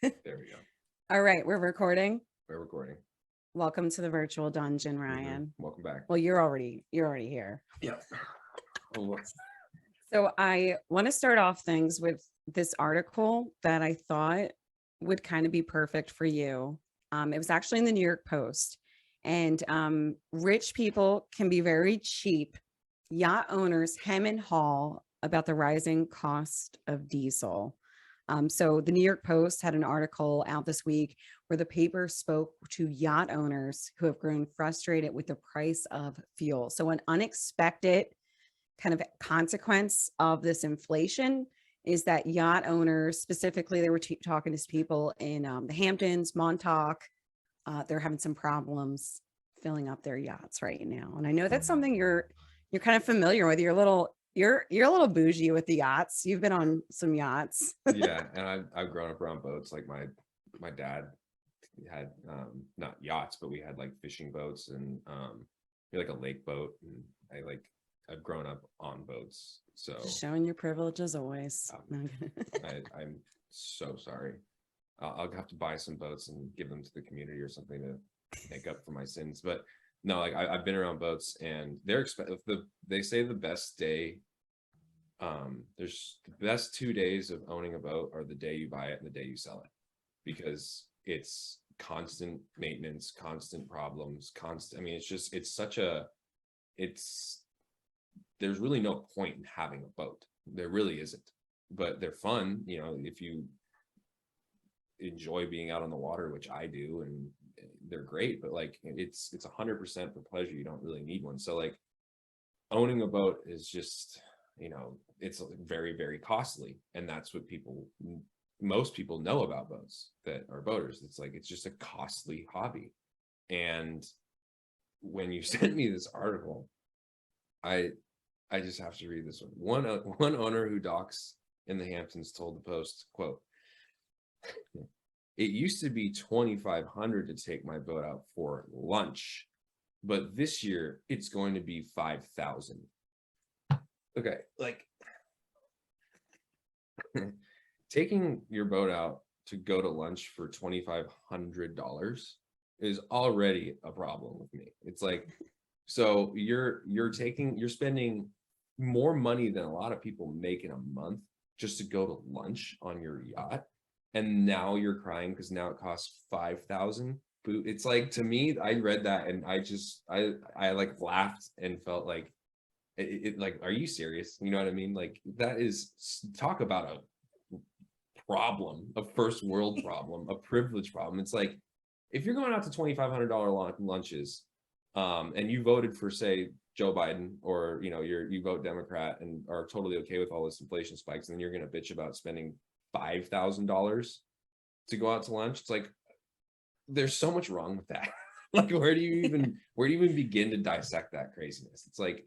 There we go. All right, we're recording. We're recording. Welcome to the virtual dungeon, Ryan. Welcome back. Well, you're already here. Yeah. Oh, So I want to start off things with this article that I thought would kind of be perfect for you. It was actually in the New York Post, and rich people can be very cheap. Yacht owners hem and haw about the rising cost of diesel. So the New York Post had an article out this week where the paper spoke to yacht owners who have grown frustrated with the price of fuel. So an unexpected kind of consequence of this inflation is that yacht owners, specifically, they were talking to people in the Hamptons, Montauk. They're having some problems filling up their yachts right now, and I know that's something you're kind of familiar with. You're a little bougie with the yachts. You've been on some yachts. yeah, and I've grown up around boats. Like my dad had not yachts, but we had like fishing boats and we had like a lake boat, and I've grown up on boats. So Just showing your privilege as always. I'm so sorry. I'll have to buy some boats and give them to the community or something to make up for my sins. But no, like I've been around boats, and they're expensive. They say the best day, there's the best 2 days of owning a boat are the day you buy it and the day you sell it, because it's constant maintenance, constant problems, constant. I mean, there's really no point in having a boat. There really isn't, but they're fun, if you enjoy being out on the water, which I do, and they're great, but like it's 100% for pleasure. You don't really need one. So like owning a boat is just, it's very, very costly. And that's what most people know about boats that are boaters. It's like, it's just a costly hobby. And when you sent me this article, I just have to read this one. One owner who docks in the Hamptons told the Post, quote, "It used to be $2,500 to take my boat out for lunch, but this year it's going to be $5,000. Okay, like taking your boat out to go to lunch for $2,500 is already a problem with me. It's like, so you're spending more money than a lot of people make in a month just to go to lunch on your yacht, and now you're crying because now it costs $5,000. It's like, to me, I read that and I like laughed and felt like it like, are you serious? You know what I mean? Like, that is, talk about a problem, a first world problem, a privilege problem. It's like, if you're going out to $2,500 lunches, and you voted for, say, Joe Biden, or you vote Democrat and are totally okay with all this inflation spikes, and then you're going to bitch about spending $5,000 to go out to lunch. It's like, there's so much wrong with that. Like, where do you even begin to dissect that craziness? It's like,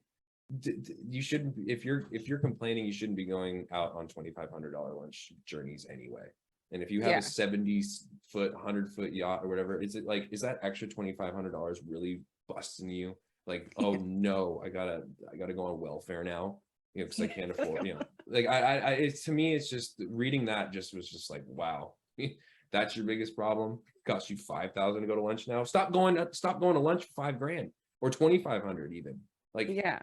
you shouldn't, if you're complaining, you shouldn't be going out on $2,500 lunch journeys anyway. And if you have a 70-foot, 100-foot yacht or whatever, is that extra $2,500 really busting you? Like, oh no, I gotta go on welfare now, because I can't afford, like it's, to me, it's just reading that was just like, wow, that's your biggest problem. Cost you $5,000 to go to lunch now. Stop going to lunch for $5,000 or $2,500 even. Like, Yeah.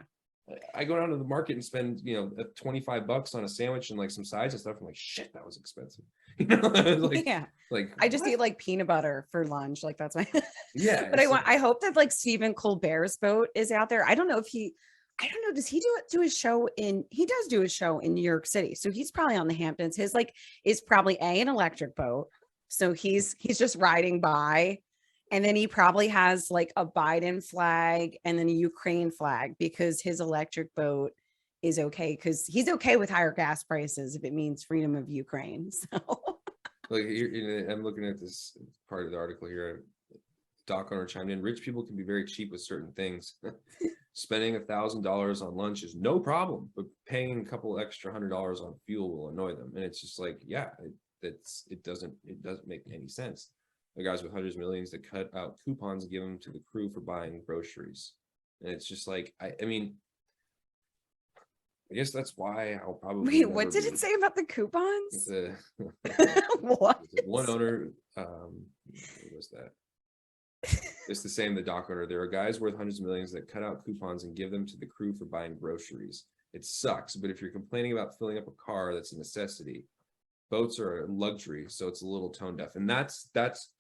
I go down to the market and spend, $25 on a sandwich and like some sides and stuff. I'm like, shit, that was expensive. Like, Yeah. like I just what? eat like peanut butter for lunch. Like that's my Yeah. but I hope that like Stephen Colbert's boat is out there. I don't know, does he do his show he does do his show in New York City. So he's probably on the Hamptons. His like is probably an electric boat. So he's just riding by. And then he probably has like a Biden flag and then a Ukraine flag, because his electric boat is okay, because he's okay with higher gas prices if it means freedom of Ukraine. So Like, I'm looking at this part of the article here. Doc owner chimed in, rich people can be very cheap with certain things. Spending $1,000 on lunch is no problem, but paying a couple extra $100 on fuel will annoy them. And it's just like, yeah, it doesn't make any sense. The guys with hundreds of millions that cut out coupons and give them to the crew for buying groceries. And it's just like, I mean, I guess that's why I'll probably Wait, what never did be it say about the it's coupons? a What? one owner. What was that? It's the same. The dock owner. There are guys worth hundreds of millions that cut out coupons and give them to the crew for buying groceries. It sucks, but if you're complaining about filling up a car, that's a necessity. Boats are a luxury, so it's a little tone deaf, and that's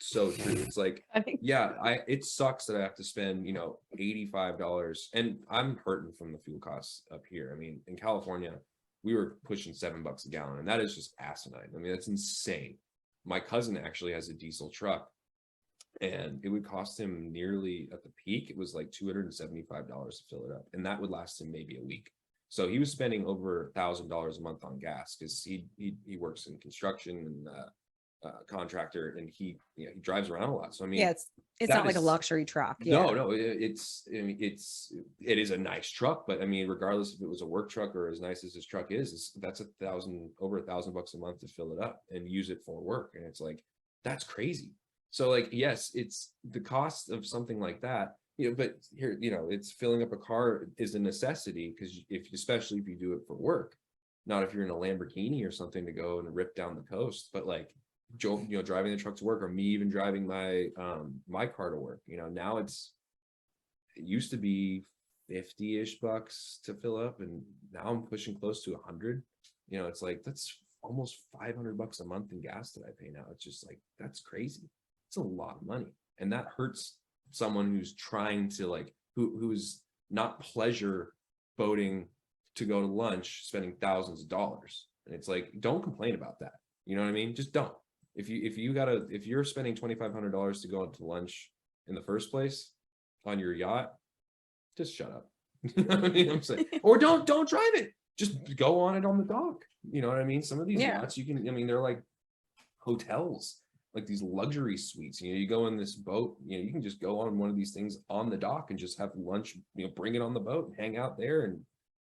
so true. It's like, I think yeah, it sucks that I have to spend $85, and I'm hurting from the fuel costs up here. I mean, in California, we were pushing $7 a gallon, and that is just asinine. I mean, that's insane. My cousin actually has a diesel truck, and it would cost him nearly, at the peak, it was like $275 to fill it up, and that would last him maybe a week. So he was spending over $1,000 a month on gas because he works in construction and contractor, and he drives around a lot. So I mean, yeah, it's that not like a is- luxury truck. no, Yeah. no, I mean, it is a nice truck, but I mean, regardless if it was a work truck or as nice as his truck is, that's over $1,000 a month to fill it up and use it for work, and it's like, that's crazy. So like, yes, it's the cost of something like that, but here, it's filling up a car is a necessity, because especially if you do it for work, not if you're in a Lamborghini or something to go and rip down the coast, but like driving the truck to work, or me even driving my car to work. Now it used to be 50-ish bucks to fill up, and now I'm pushing close to 100. It's like, that's almost $500 a month in gas that I pay now. It's just like, that's crazy. It's a lot of money, and that hurts someone who's trying to like, who's not pleasure boating to go to lunch, spending thousands of dollars. And it's like, don't complain about that. You know what I mean? Just don't. If you're spending $2,500 to go out to lunch in the first place on your yacht, just shut up. You know what I mean? I'm saying, or don't drive it. Just go on it on the dock. You know what I mean? Some of these Yeah. yachts, they're like hotels, like these luxury suites. You go in this boat, you can just go on one of these things on the dock and just have lunch, bring it on the boat and hang out there, and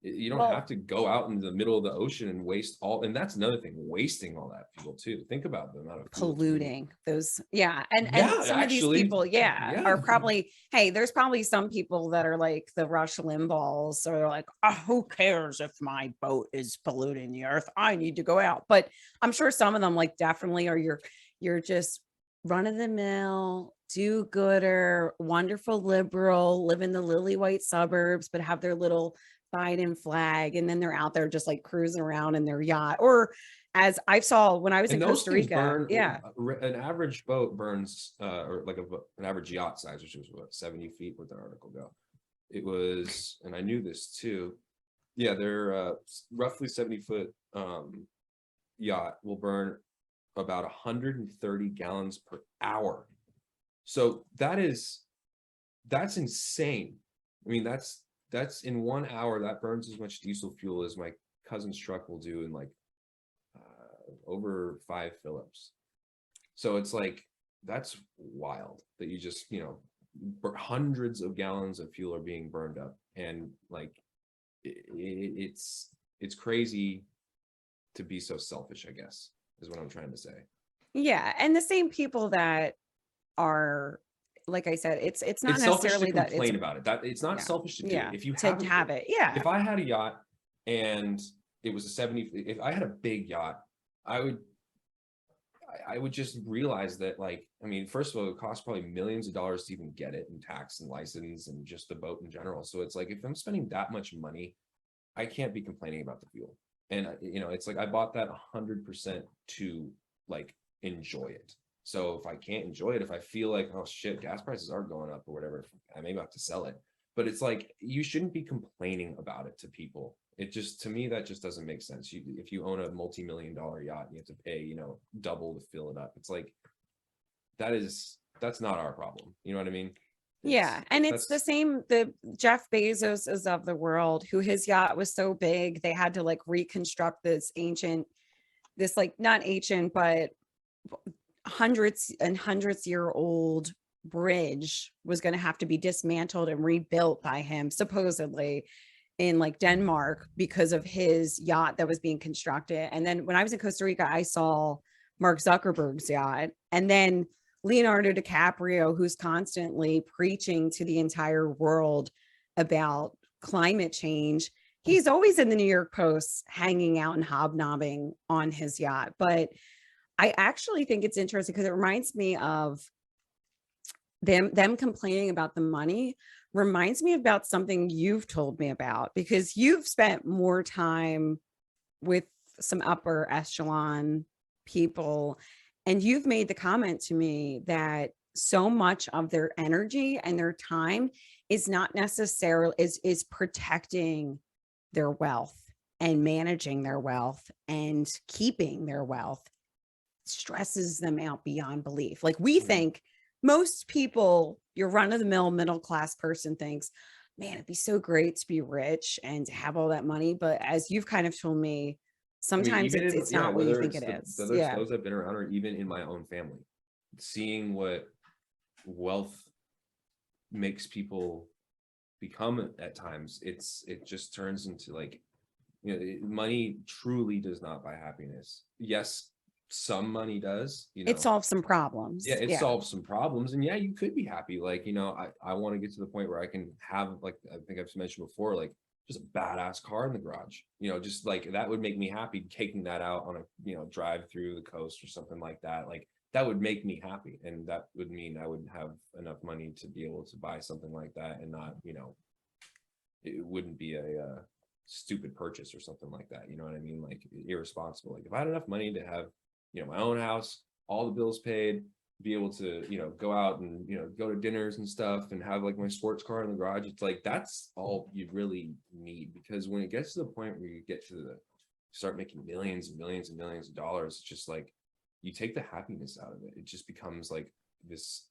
you don't have to go out into the middle of the ocean and waste and that's another thing, wasting all that fuel too. Think about the amount of fuel Polluting those. Yeah. And Yeah, some of these actually, people, yeah. are probably, hey, there's probably some people that are like the Rush Limbaughs, or they're like, oh, who cares if my boat is polluting the earth? I need to go out. But I'm sure some of them like definitely are you're just run of the mill, do-gooder, wonderful liberal, live in the lily white suburbs, but have their little Biden flag, and then they're out there just like cruising around in their yacht. Or as I saw when I was And in those Costa things Rica, burn. yeah, An average boat burns, or like an average yacht size, which was what, 70 feet, where'd the article go? It was, and I knew this too. Yeah, they're roughly 70-foot yacht will burn about 130 gallons per hour. So that's insane. I mean, that's in 1 hour, that burns as much diesel fuel as my cousin's truck will do in like over 5 Phillips. So it's like, that's wild that you just, hundreds of gallons of fuel are being burned up. And like, it's crazy to be so selfish, I guess, is what I'm trying to say. yeah. And the same people that are, like I said, it's not It's selfish to necessarily that complain it's about it. That it's not yeah, selfish to do yeah, it. If you to have it, yeah. if I had a yacht and it was a 70, if I had a big yacht, I would just realize that, like, I mean, first of all, it would cost probably millions of dollars to even get it, and tax and license and just the boat in general. So it's like, if I'm spending that much money, I can't be complaining about the fuel. And it's like, I bought that 100% to like enjoy it. So if I can't enjoy it, if I feel like, oh shit, gas prices are going up or whatever, I may have to sell it. But it's like, you shouldn't be complaining about it to people. It just, to me, that just doesn't make sense. If you own a multi-million-dollar yacht and you have to pay, double to fill it up, it's like, that's not our problem. You know what I mean? Yeah. And it's the same, the Jeff Bezos is of the world, who his yacht was so big, they had to like reconstruct this like not ancient, but hundreds and hundreds year old bridge was going to have to be dismantled and rebuilt by him, supposedly in like Denmark, because of his yacht that was being constructed. And then when I was in Costa Rica, I saw Mark Zuckerberg's yacht, and then Leonardo DiCaprio, who's constantly preaching to the entire world about climate change. he's always in the New York Post hanging out and hobnobbing on his yacht. But I actually think it's interesting because it reminds me of them complaining about the money, reminds me about something you've told me about, because you've spent more time with some upper echelon people, and you've made the comment to me that so much of their energy and their time is not necessarily is protecting their wealth and managing their wealth and keeping their wealth. Stresses them out beyond belief. Like, we think, most people, your run-of-the-mill middle class person thinks, man, it'd be so great to be rich and to have all that money. But as you've kind of told me, I mean, sometimes even in, it's yeah, not what you whether think it's it is. whether it's Yeah. those I've been around or even in my own family, seeing what wealth makes people become at times, it just turns into like, money truly does not buy happiness. Yes, some money does, It solves some problems. yeah, it Yeah. solves some problems, and yeah, you could be happy. Like, I want to get to the point where I can have, like, I think I've mentioned before, like, just a badass car in the garage, just like that would make me happy, taking that out on a, drive through the coast or something like that. Like, that would make me happy, and that would mean I would have enough money to be able to buy something like that, and not, it wouldn't be a stupid purchase or something like that. You know what I mean? Like, irresponsible. Like, if I had enough money to have, my own house, all the bills paid, be able to, go out and, go to dinners and stuff, and have like my sports car in the garage. It's like, that's all you really need. Because when it gets to the point where you get to start making millions and millions and millions of dollars, it's just like, you take the happiness out of it. It just becomes like this,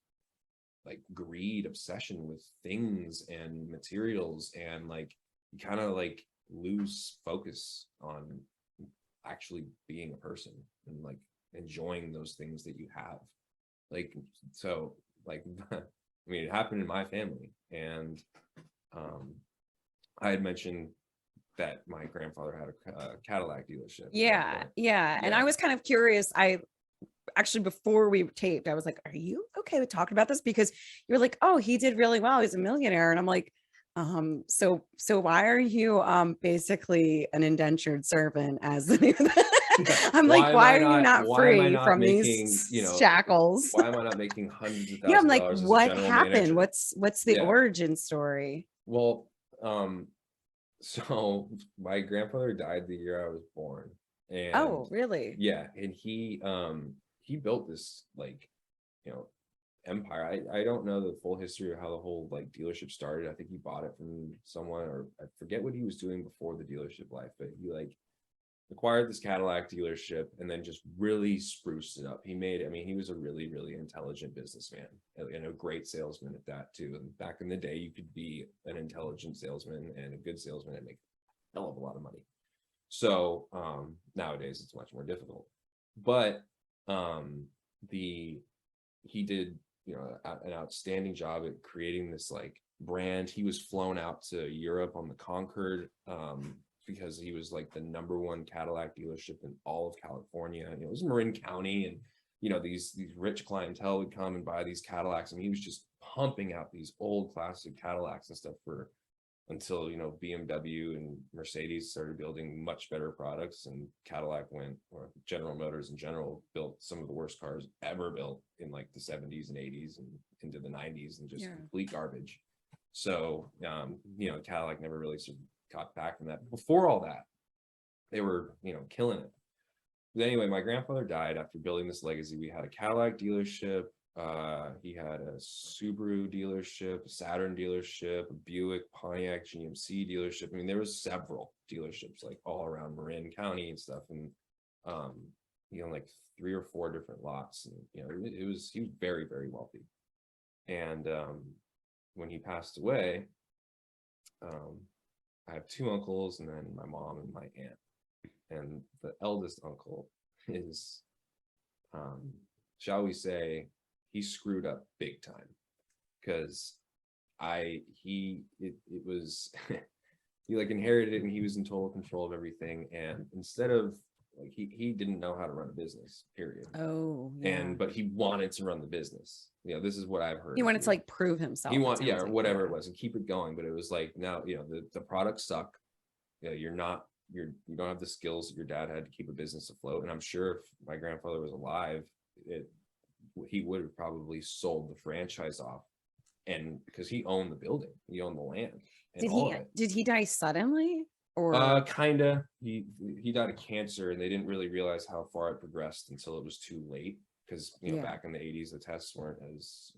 like, greed obsession with things and materials, and like, you kind of like lose focus on actually being a person and like enjoying those things that you have. Like, so, like, I mean, it happened in my family, and I had mentioned that my grandfather had a Cadillac dealership. Yeah. Yeah. And Yeah. I was kind of curious. I actually, before we taped, I was like, are you okay with talking about this? Because you're like, oh, he did really well, he's a millionaire. And I'm like, so why are you basically an indentured servant as the new I'm like, why are you not free from these shackles? Why am I not making hundreds of Yeah, I'm thousands of like, dollars as a what general happened? manager? What's the Yeah. origin story? Well, so my grandfather died the year I was born, and Oh, really? yeah, and he built this, like, empire. I don't know the full history of how the whole, like, dealership started. I think he bought it from someone, or I forget what he was doing before the dealership life, but he, like, acquired this Cadillac dealership and then just really spruced it up. He was a really, really intelligent businessman, and a great salesman at that too. And back in the day, you could be an intelligent salesman and a good salesman and make a hell of a lot of money. So nowadays it's much more difficult. But he did, an outstanding job at creating this, like, brand. He was flown out to Europe on the Concorde, because he was like the #1 Cadillac dealership in all of California. It was Marin County, and these rich clientele would come and buy these Cadillacs. I mean, he was just pumping out these old classic Cadillacs and stuff until BMW and Mercedes started building much better products, and Cadillac or General Motors in general, built some of the worst cars ever built in, like, the 70s and 80s and into the 90s, and just complete garbage. So Cadillac never really sort of got back from that. Before all that, they were, killing it. But anyway, my grandfather died after building this legacy. We had a Cadillac dealership. He had a Subaru dealership, a Saturn dealership, a Buick, Pontiac, GMC dealership. I mean, there was several dealerships, like, all around Marin County and stuff. And, like 3 or 4 different lots. And, he was very, very wealthy. And when he passed away, I have 2 uncles, and then my mom and my aunt. And the eldest uncle is, shall we say, he screwed up big time, because he like inherited it, and he was in total control of everything. And instead of, like, he didn't know how to run a business, period. Oh, yeah. But he wanted to run the business. This is what I've heard. He wanted to, like, prove himself. Or whatever it was, and keep it going. But it was like, now, the products suck. you don't have the skills that your dad had to keep a business afloat. And I'm sure if my grandfather was alive, he would have probably sold the franchise off, and because he owned the building, he owned the land and all of it. Did he die suddenly, or Kinda. He died of cancer, and they didn't really realize how far it progressed until it was too late. Because back in the 80s, the tests weren't as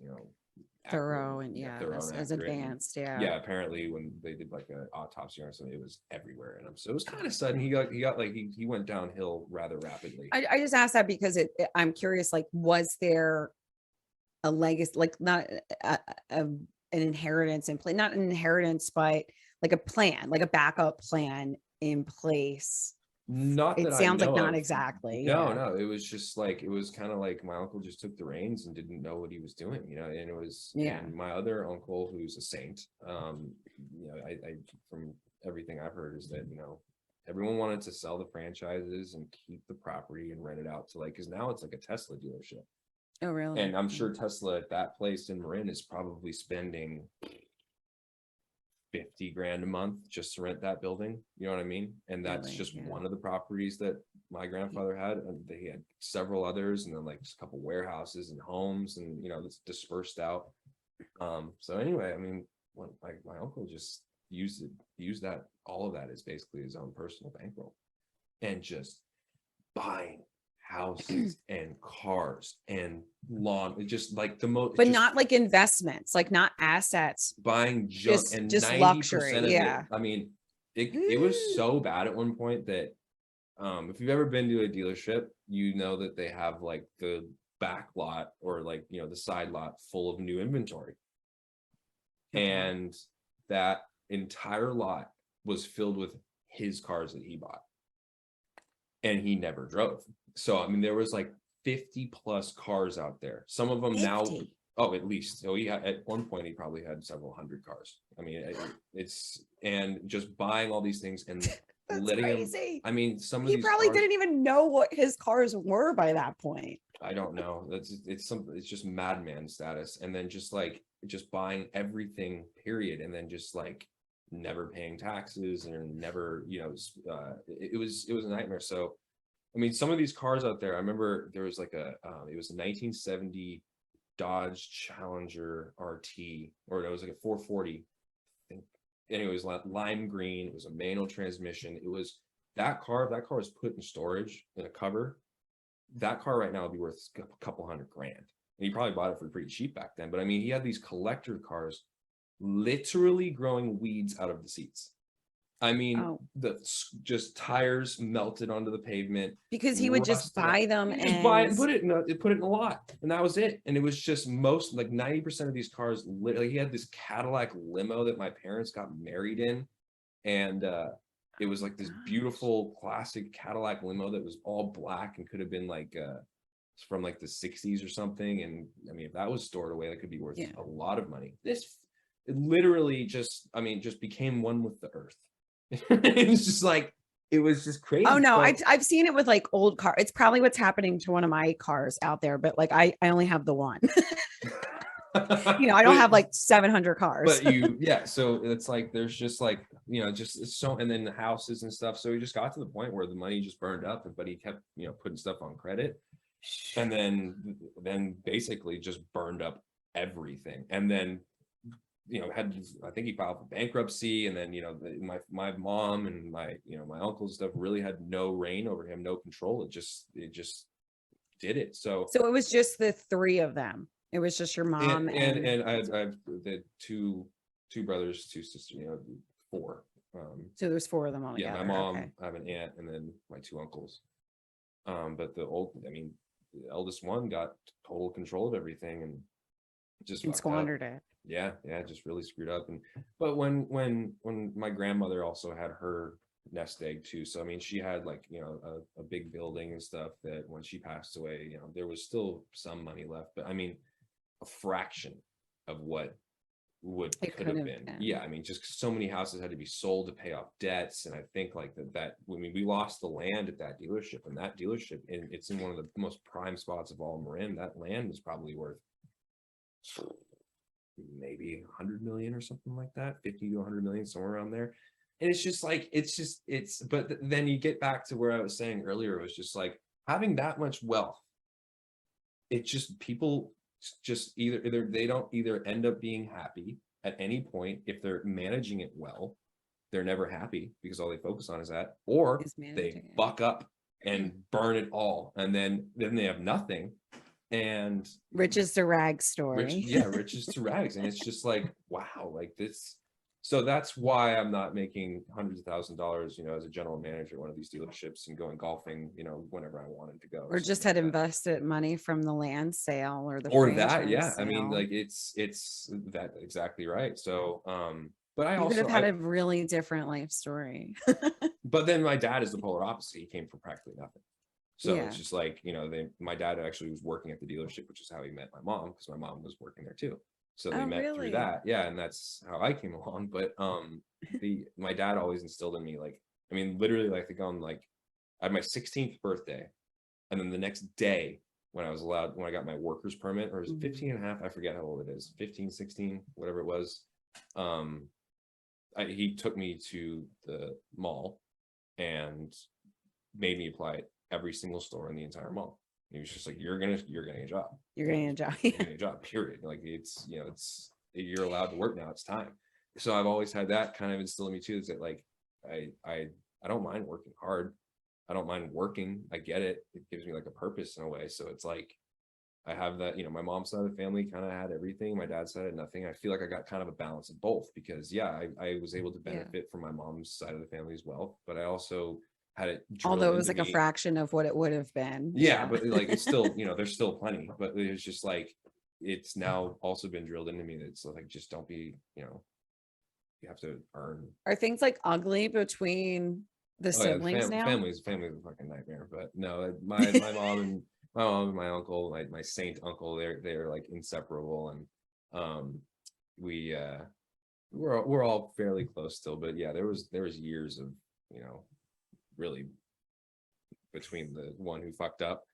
thorough and thorough and as accurate. advanced? Yeah, apparently when they did like an autopsy or something, it was everywhere in him. So it was kind of sudden. He went downhill rather rapidly. I just asked that because I'm curious, like, was there a legacy, like not an inheritance in play, not an inheritance, but like a plan, like a backup plan in place? Not that It sounds I know like not of. exactly. No, it was just like, it was kind of like my uncle just took the reins and didn't know what he was doing, and it was, and my other uncle, who's a saint, I from everything I've heard is that, everyone wanted to sell the franchises and keep the property and rent it out to, like, because now it's like a Tesla dealership. Oh, really? And I'm sure Tesla at that place in Marin is probably spending 50 grand a month just to rent that building. You know what I mean? And that's Really? just Yeah. one of the properties that my grandfather had. And they had several others, and then like a couple warehouses and homes, and it's dispersed out. So anyway, I mean, my uncle just used all of that as basically his own personal bankroll, and just buying houses and cars and lawn. It just like the most, But not like investments, like not assets, buying junk, and just 90% luxury. of it, Yeah. I mean, it was so bad at one point that if you've ever been to a dealership, that they have like the back lot, or like the side lot full of new inventory. Okay. And that entire lot was filled with his cars that he bought, and he never drove. So I mean, there was like 50 plus cars out there. Some of them 50? now, at least. So at one point he probably had several hundred cars. I mean, and just buying all these things and That's letting crazy. him. I mean, some of He these probably cars, didn't even know what his cars were by that point. I don't know. It's just madman status. And then just buying everything, period. And then just like never paying taxes, and never, it was a nightmare. So I mean, some of these cars out there, I remember there was like it was a 1970 Dodge Challenger RT, or it was like a 440. Anyways, lime green. It was a manual transmission. It was that car. If that car was put in storage in a cover, that car right now would be worth a couple $100 grand. And he probably bought it for pretty cheap back then. But I mean, he had these collector cars, literally growing weeds out of the seats. I mean, just tires melted onto the pavement because he would just buy them and just buy it and put it in a lot, and that was it. And it was just most, like 90% of these cars. Literally, he had this Cadillac limo that my parents got married in, and it was like this beautiful classic Cadillac limo that was all black and could have been like from like the 60s or something. And I mean, if that was stored away, that could be worth a lot of money. It literally just became one with the earth. It was just like, it was just crazy. Oh no, I've seen it with like old cars. It's probably what's happening to one of my cars out there, but like I only have the one. I don't have like 700 cars. But so it's like there's just like, just so, and then the houses and stuff. So we just got to the point where the money just burned up, but he kept putting stuff on credit, and then basically just burned up everything. And then I think he filed for bankruptcy, and then my mom and my uncle's stuff really had no reign over him, no control. It just did it. So it was just the three of them. It was just your mom and I have the two brothers, two sisters, four. So there's four of them all Yeah, together. my mom, Okay. I have an aunt, and then my two uncles. But the eldest one got total control of everything and just squandered it. Yeah, just really screwed up. But when my grandmother also had her nest egg too, so I mean, she had like a big building and stuff that when she passed away, there was still some money left, but I mean, a fraction of what could have been. Yeah, I mean, just so many houses had to be sold to pay off debts, and I think like that I mean, we lost the land at that dealership, and it's in one of the most prime spots of all Marin. That land is probably worth maybe 100 million or something like that, 50 to 100 million, somewhere around there. And it's just like, but then you get back to where I was saying earlier, it was just like having that much wealth. It just, people just either they don't either end up being happy at any point. If they're managing it well, they're never happy because all they focus on is that, or Is they managing it. buck up and burn it all, and then they have nothing. And Riches to rags story. riches to rags. And it's just like, wow, like this. So that's why I'm not making hundreds of $1,000s, as a general manager at one of these dealerships and going golfing, whenever I wanted to go. Or just something had like that. invested money from the land sale or the Or that, franchise yeah. I mean, sale. like it's that exactly right. So, but I You could have also, had a really different life story. but then my dad is the polar opposite. He came from practically nothing. So Yeah. it's just like, my dad actually was working at the dealership, which is how he met my mom, because my mom was working there too. So they Oh, met through really? that. Yeah. And that's how I came along. But my dad always instilled in me, like, I mean, literally, like, I had my 16th birthday. And then the next day, when I got my worker's permit, or it was 15 and a half, I forget how old it is, 15, 16, whatever it was. He took me to the mall and made me apply at every single store in the entire mall. He was just like, you're getting a job. You're getting a job. You're getting a job, period. Like, it's, you're allowed to work now. It's time. So I've always had that kind of instilled in me too, is that, like, I don't mind working hard. I don't mind working. I get it. It gives me like a purpose in a way. So it's like, I have that, my mom's side of the family kind of had everything. My dad's side had nothing. I feel like I got kind of a balance of both, because I was able to benefit from my mom's side of the family's wealth, but I also had it drilled Although it was into like a me. fraction of what it would have been. Yeah, but like, it's still, there's still plenty, but it's just like, it's now also been drilled into me that it's like, just don't be, you have to earn. Are things like ugly between the Oh yeah, siblings now? family's a fucking nightmare. But no, my mom and my uncle, my saint uncle, they're like inseparable, and we're all fairly close still. But yeah, there was years of, really, between the one who fucked up,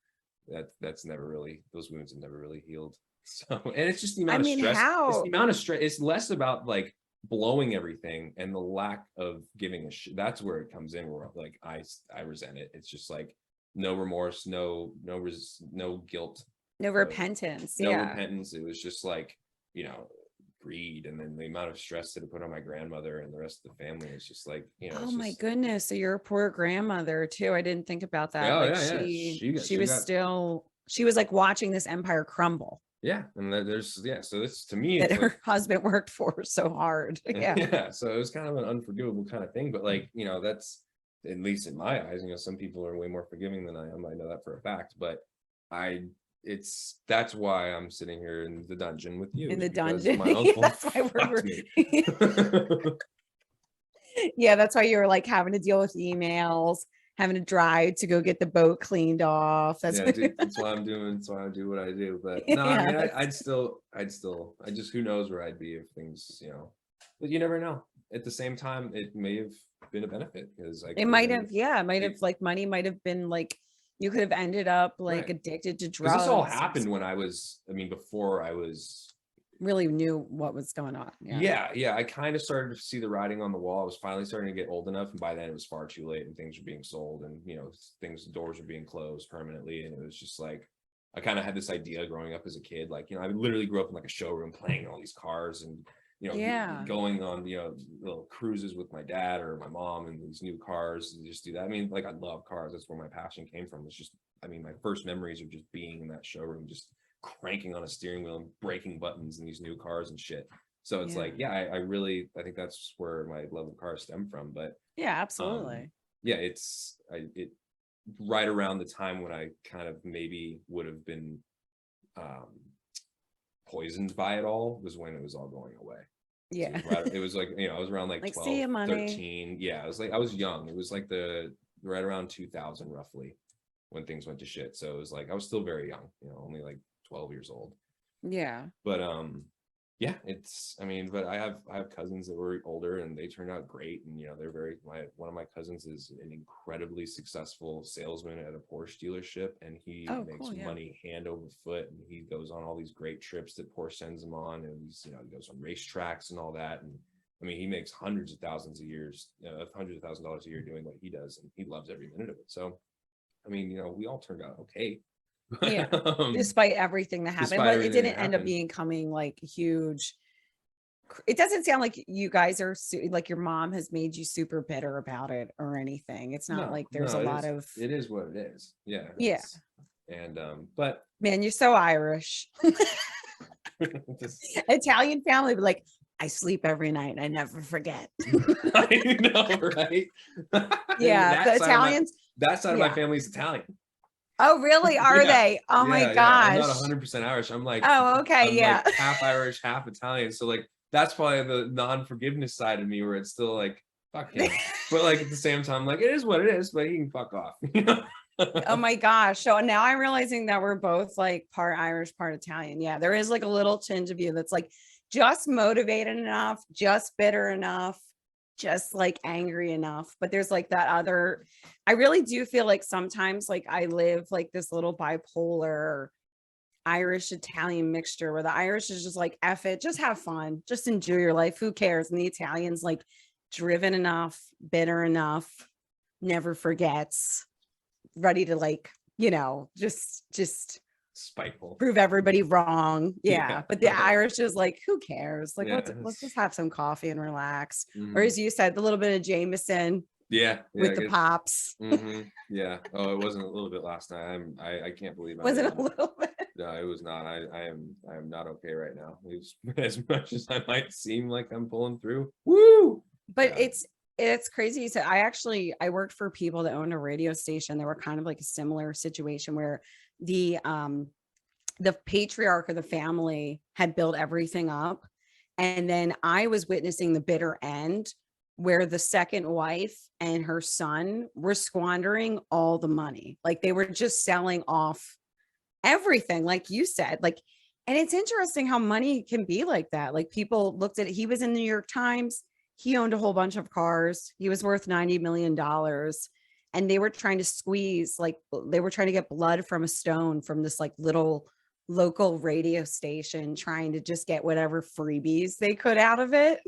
that's never really, those wounds have never really healed. So, and it's just the amount of stress. It's the amount of stress. It's less about like blowing everything and the lack of giving a shit. That's where it comes in, where like I resent it. It's just like no remorse, no guilt, No repentance. no Yeah. repentance. It was just like, greed, and then the amount of stress that it put on my grandmother and the rest of the family. It's just like, Oh it's my just, goodness. So your poor grandmother too. I didn't think about that. oh Like yeah. she was like watching this empire crumble Yeah, and there's, so this, to me, that it's her like, husband worked for so hard. Yeah. yeah, so it was kind of an unforgivable kind of thing. But like, that's, at least in my eyes, some people are way more forgiving than I am. I know that for a fact. But that's why I'm sitting here in the dungeon with you, In the because dungeon. my Yeah, uncle that's why fucked me. Yeah, that's why you were like having to deal with emails, having to drive to go get the boat cleaned off. That's Yeah, what dude, that's why I do what I do. But no, I mean, I'd still, who knows where I'd be if things, but you never know. At the same time, it may have been a benefit, because like it might have, it might have, like, money might have been like, you could have ended up like Right. addicted to because drugs. this all happened when before I was really knew what was going on. yeah, I kind of started to see the writing on the wall. I was finally starting to get old enough, and by then it was far too late, and things were being sold, and doors were being closed permanently. And it was just like, I kind of had this idea growing up as a kid, like, I literally grew up in like a showroom playing all these cars, and going on little cruises with my dad or my mom and these new cars, and just do that. I mean, like, I love cars. That's where my passion came from. It's just, my first memories of just being in that showroom, just cranking on a steering wheel and breaking buttons in these new cars and shit. So it's like, I think that's where my love of cars stemmed from. But Yeah, absolutely. it's right around the time when I kind of maybe would have been poisoned by it all, was when it was all going away. Yeah. So it was like, I was around like 12, see you, money. 13. Yeah, I was young. It was like right around 2000 roughly, when things went to shit. So it was like, I was still very young, only like 12 years old. Yeah. But yeah, but I have cousins that were older, and they turned out great. And they're one of my cousins is an incredibly successful salesman at a Porsche dealership, and he makes money hand over foot, and he goes on all these great trips that Porsche sends him on, and he goes on racetracks and all that. And I mean, he makes hundreds of thousands of years, $100,000 a year doing what he does, and he loves every minute of it. So, I mean, we all turned out okay. Yeah. Um, Despite everything that happened, despite but it everything that didn't end up happened. becoming like huge. It doesn't sound like you guys are like your mom has made you super bitter about it or anything. It's not like there's a lot of, it is what it is. Yeah. yeah, And but man, you're so Irish. just, Italian family, but like, I sleep every night and I never forget. I know, right? And Yeah, the Italians. that side of my Yeah. family's Italian. Oh, really? Are Yeah. they? Oh my Yeah. I'm not gosh. 100% Irish. Oh, okay. I'm Yeah. like half Irish, half Italian. So like that's probably the non-forgiveness side of me where it's still like, fuck him. But like at the same time, like it is what it is, but he can fuck off. Oh my gosh. So now I'm realizing that we're both like part Irish, part Italian. Yeah, there is like a little tinge of you that's like just motivated enough, just bitter enough, just like angry enough. But there's like that other, I really do feel like sometimes like I live like this little bipolar Irish Italian mixture where the Irish is just like, F it, just have fun, just enjoy your life. Who cares? And the Italian's like driven enough, bitter enough, never forgets, ready to like, just Spiteful. prove everybody wrong. Yeah. Yeah. But the Irish is like, who cares? Like, Yeah, let's just have some coffee and relax. Mhm. Or as you said, the little bit of Jameson Yeah, with the pops. Yeah. Oh, it wasn't a little bit last night. I can't believe I Was it a didn't. little bit? No, it was not. I am not okay right now. As much as I might seem like I'm pulling through. Woo! But Yeah. it's crazy. So I worked for people that owned a radio station. They were kind of like a similar situation where the patriarch of the family had built everything up. And then I was witnessing the bitter end where the second wife and her son were squandering all the money. Like they were just selling off everything, like you said. Like, and it's interesting how money can be like that. Like people looked at it. He was in the New York Times. He owned a whole bunch of cars. He was worth $90 million. And they were trying to squeeze, like they were trying to get blood from a stone from this like little local radio station, trying to just get whatever freebies they could out of it.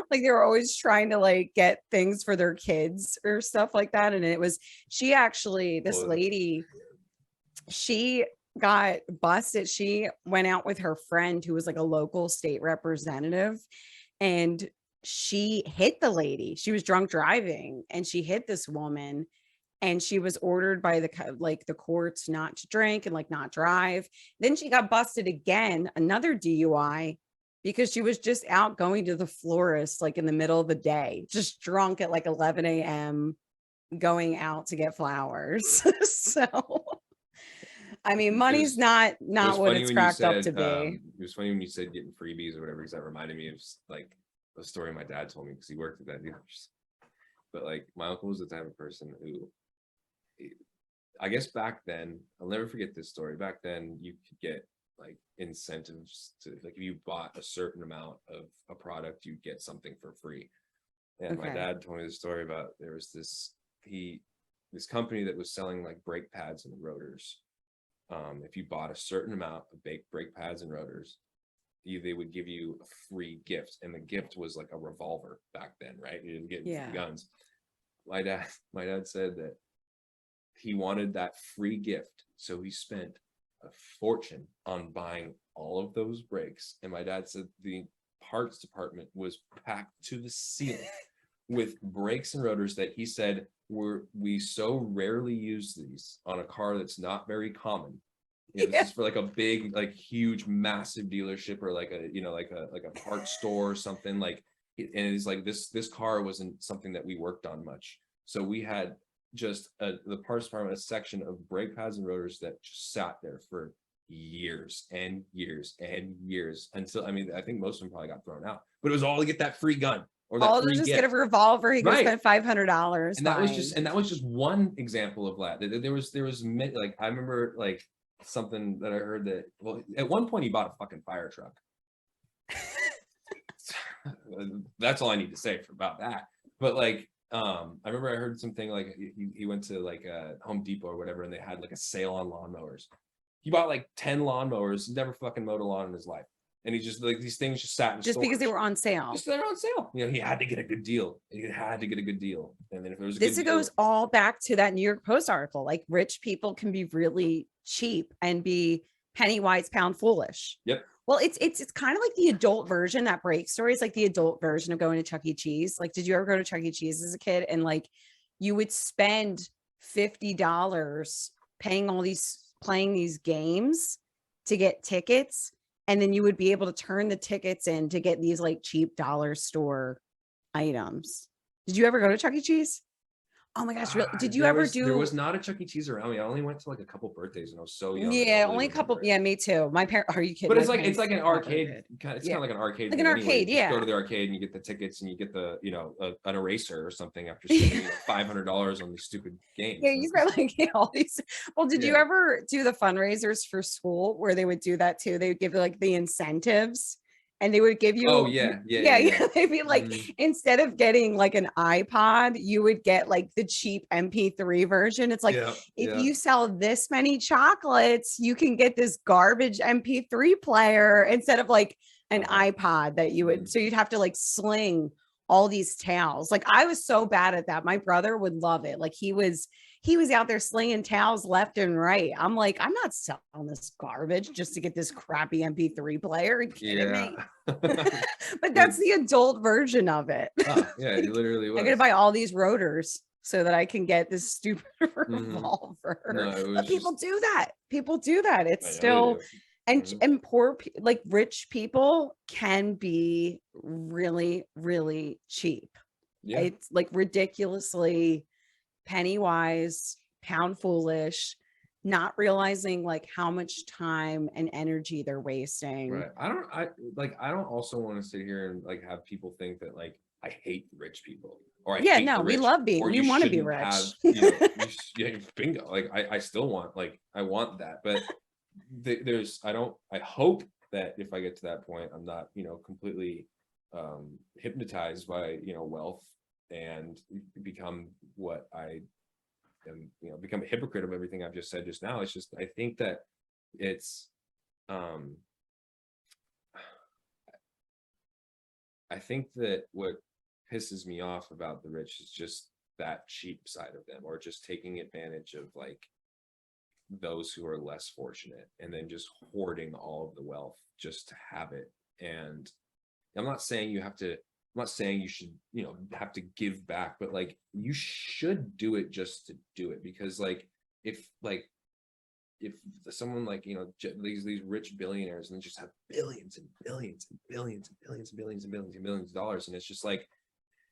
Like they were always trying to like get things for their kids or stuff like that. And it was, this lady, she got busted. She went out with her friend who was like a local state representative, and she hit the lady. She was drunk driving and she hit this woman, and she was ordered by the courts not to drink and like not drive. Then she got busted again, another DUI, because she was just out going to the florist like in the middle of the day, just drunk at like 11 a.m. going out to get flowers. So I mean, money's not what it's cracked up to be. It was funny when you said getting freebies or whatever, because that reminded me of like a story my dad told me because he worked at that dealership. But like my uncle was the type of person who, I guess back then, I'll never forget this story. Back then, you could get like incentives to, like, if you bought a certain amount of a product, you'd get something for free. And my dad told me the story about there was this company that was selling like brake pads and rotors. If you bought a certain amount of brake pads and rotors, they would give you a free gift, and the gift was like a revolver back then, right? You didn't get guns. My dad said that he wanted that free gift, so he spent a fortune on buying all of those brakes. And my dad said the parts department was packed to the ceiling with brakes and rotors that he said we so rarely use these on a car that's not very common. This is for like a big, like huge, massive dealership, or like a parts store or something. Like, and it's like this car wasn't something that we worked on much, so we had just the parts department, a section of brake pads and rotors that just sat there for years and years and years until, I mean, I think most of them probably got thrown out, but it was all to get that free gun or that All to free just gift. get a revolver. He could Right. spend $500. And that was just one example of that. There was many, like, I remember like something that I heard that, well, at one point he bought a fucking fire truck. That's all I need to say about that. But like, I remember I heard something like he went to like a Home Depot or whatever, and they had like a sale on lawnmowers. He bought like 10 lawnmowers, never fucking mowed a lawn in his life. and he just like these things just sat in Just because they storage. were on sale. Just they're on sale. You know, he had to get a good deal. He had to get a good deal. And then if there was a This good goes deal, all back to that New York Post article. Like rich people can be really cheap and be penny wise, pound foolish. yep. Well, it's kind of like the adult version. That break story is like the adult version of going to Chuck E. Cheese. Like, did you ever go to Chuck E. Cheese as a kid? And like, you would spend $50 playing these games to get tickets, and then you would be able to turn the tickets in to get these like cheap dollar store items. Did you ever go to Chuck E. Cheese? Oh my gosh, really? Did you ever There was do? not a Chuck E. Cheese around me. I only went to like a couple birthdays and I was so young. I Yeah, don't really only a couple. remember it. Yeah, me too. My parents. Are you kidding? But My it's parents like an never arcade did. kind. It's Yeah, kind of like an arcade like thing an anyway. arcade. You just go Yeah. to the arcade and you get the tickets and you get the an eraser or something after spending $500 on these stupid games. Yeah, you spent like all these. Well, did you Yeah. ever do the fundraisers for school where they would do that too? They would give like the incentives, and they would give Oh you, yeah, yeah, yeah, yeah, yeah. yeah. They'd be like, Mhm. instead of getting like an iPod, you would get like the cheap MP3 version. It's like, Yeah, if yeah. you sell this many chocolates, you can get this garbage MP3 player instead of like an Uh-huh. iPod that you would. Mhm. So you'd have to like sling all these towels. Like I was so bad at that. My brother would love it. Like he was out there slinging towels left and right. I'm like, I'm not selling this garbage just to get this crappy MP3 player. Are you kidding Yeah. me? But But that's the adult version of it. yeah, it literally I gotta was. buy all these rotors so that I can get this stupid Mhm. revolver. No, it But was people just do that. People do that. It's I know they still do. Mhm. and like rich people can be really, really cheap. Yeah. It's like ridiculously penny wise, pound foolish, not realizing like how much time and energy they're wasting. Right. I don't also want to sit here and like have people think that like I hate rich people or I Yeah, hate no, the we rich love being, or we you want to be shouldn't have, rich. yeah, bingo. Like I still want like I want that, but there's I hope that if I get to that point, I'm not, completely hypnotized by, wealth and become what I am, become a hypocrite of everything I've just said just now. It's just I think that it's um I think that what pisses me off about the rich is just that cheap side of them, or just taking advantage of like those who are less fortunate and then just hoarding all of the wealth just to have it. And I'm not saying you have to, I'm not saying you should, have to give back, but like you should do it just to do it. Because if like if someone like these rich billionaires and they just have billions and billions and billions and billions and billions and billions and billions of dollars, and it's just like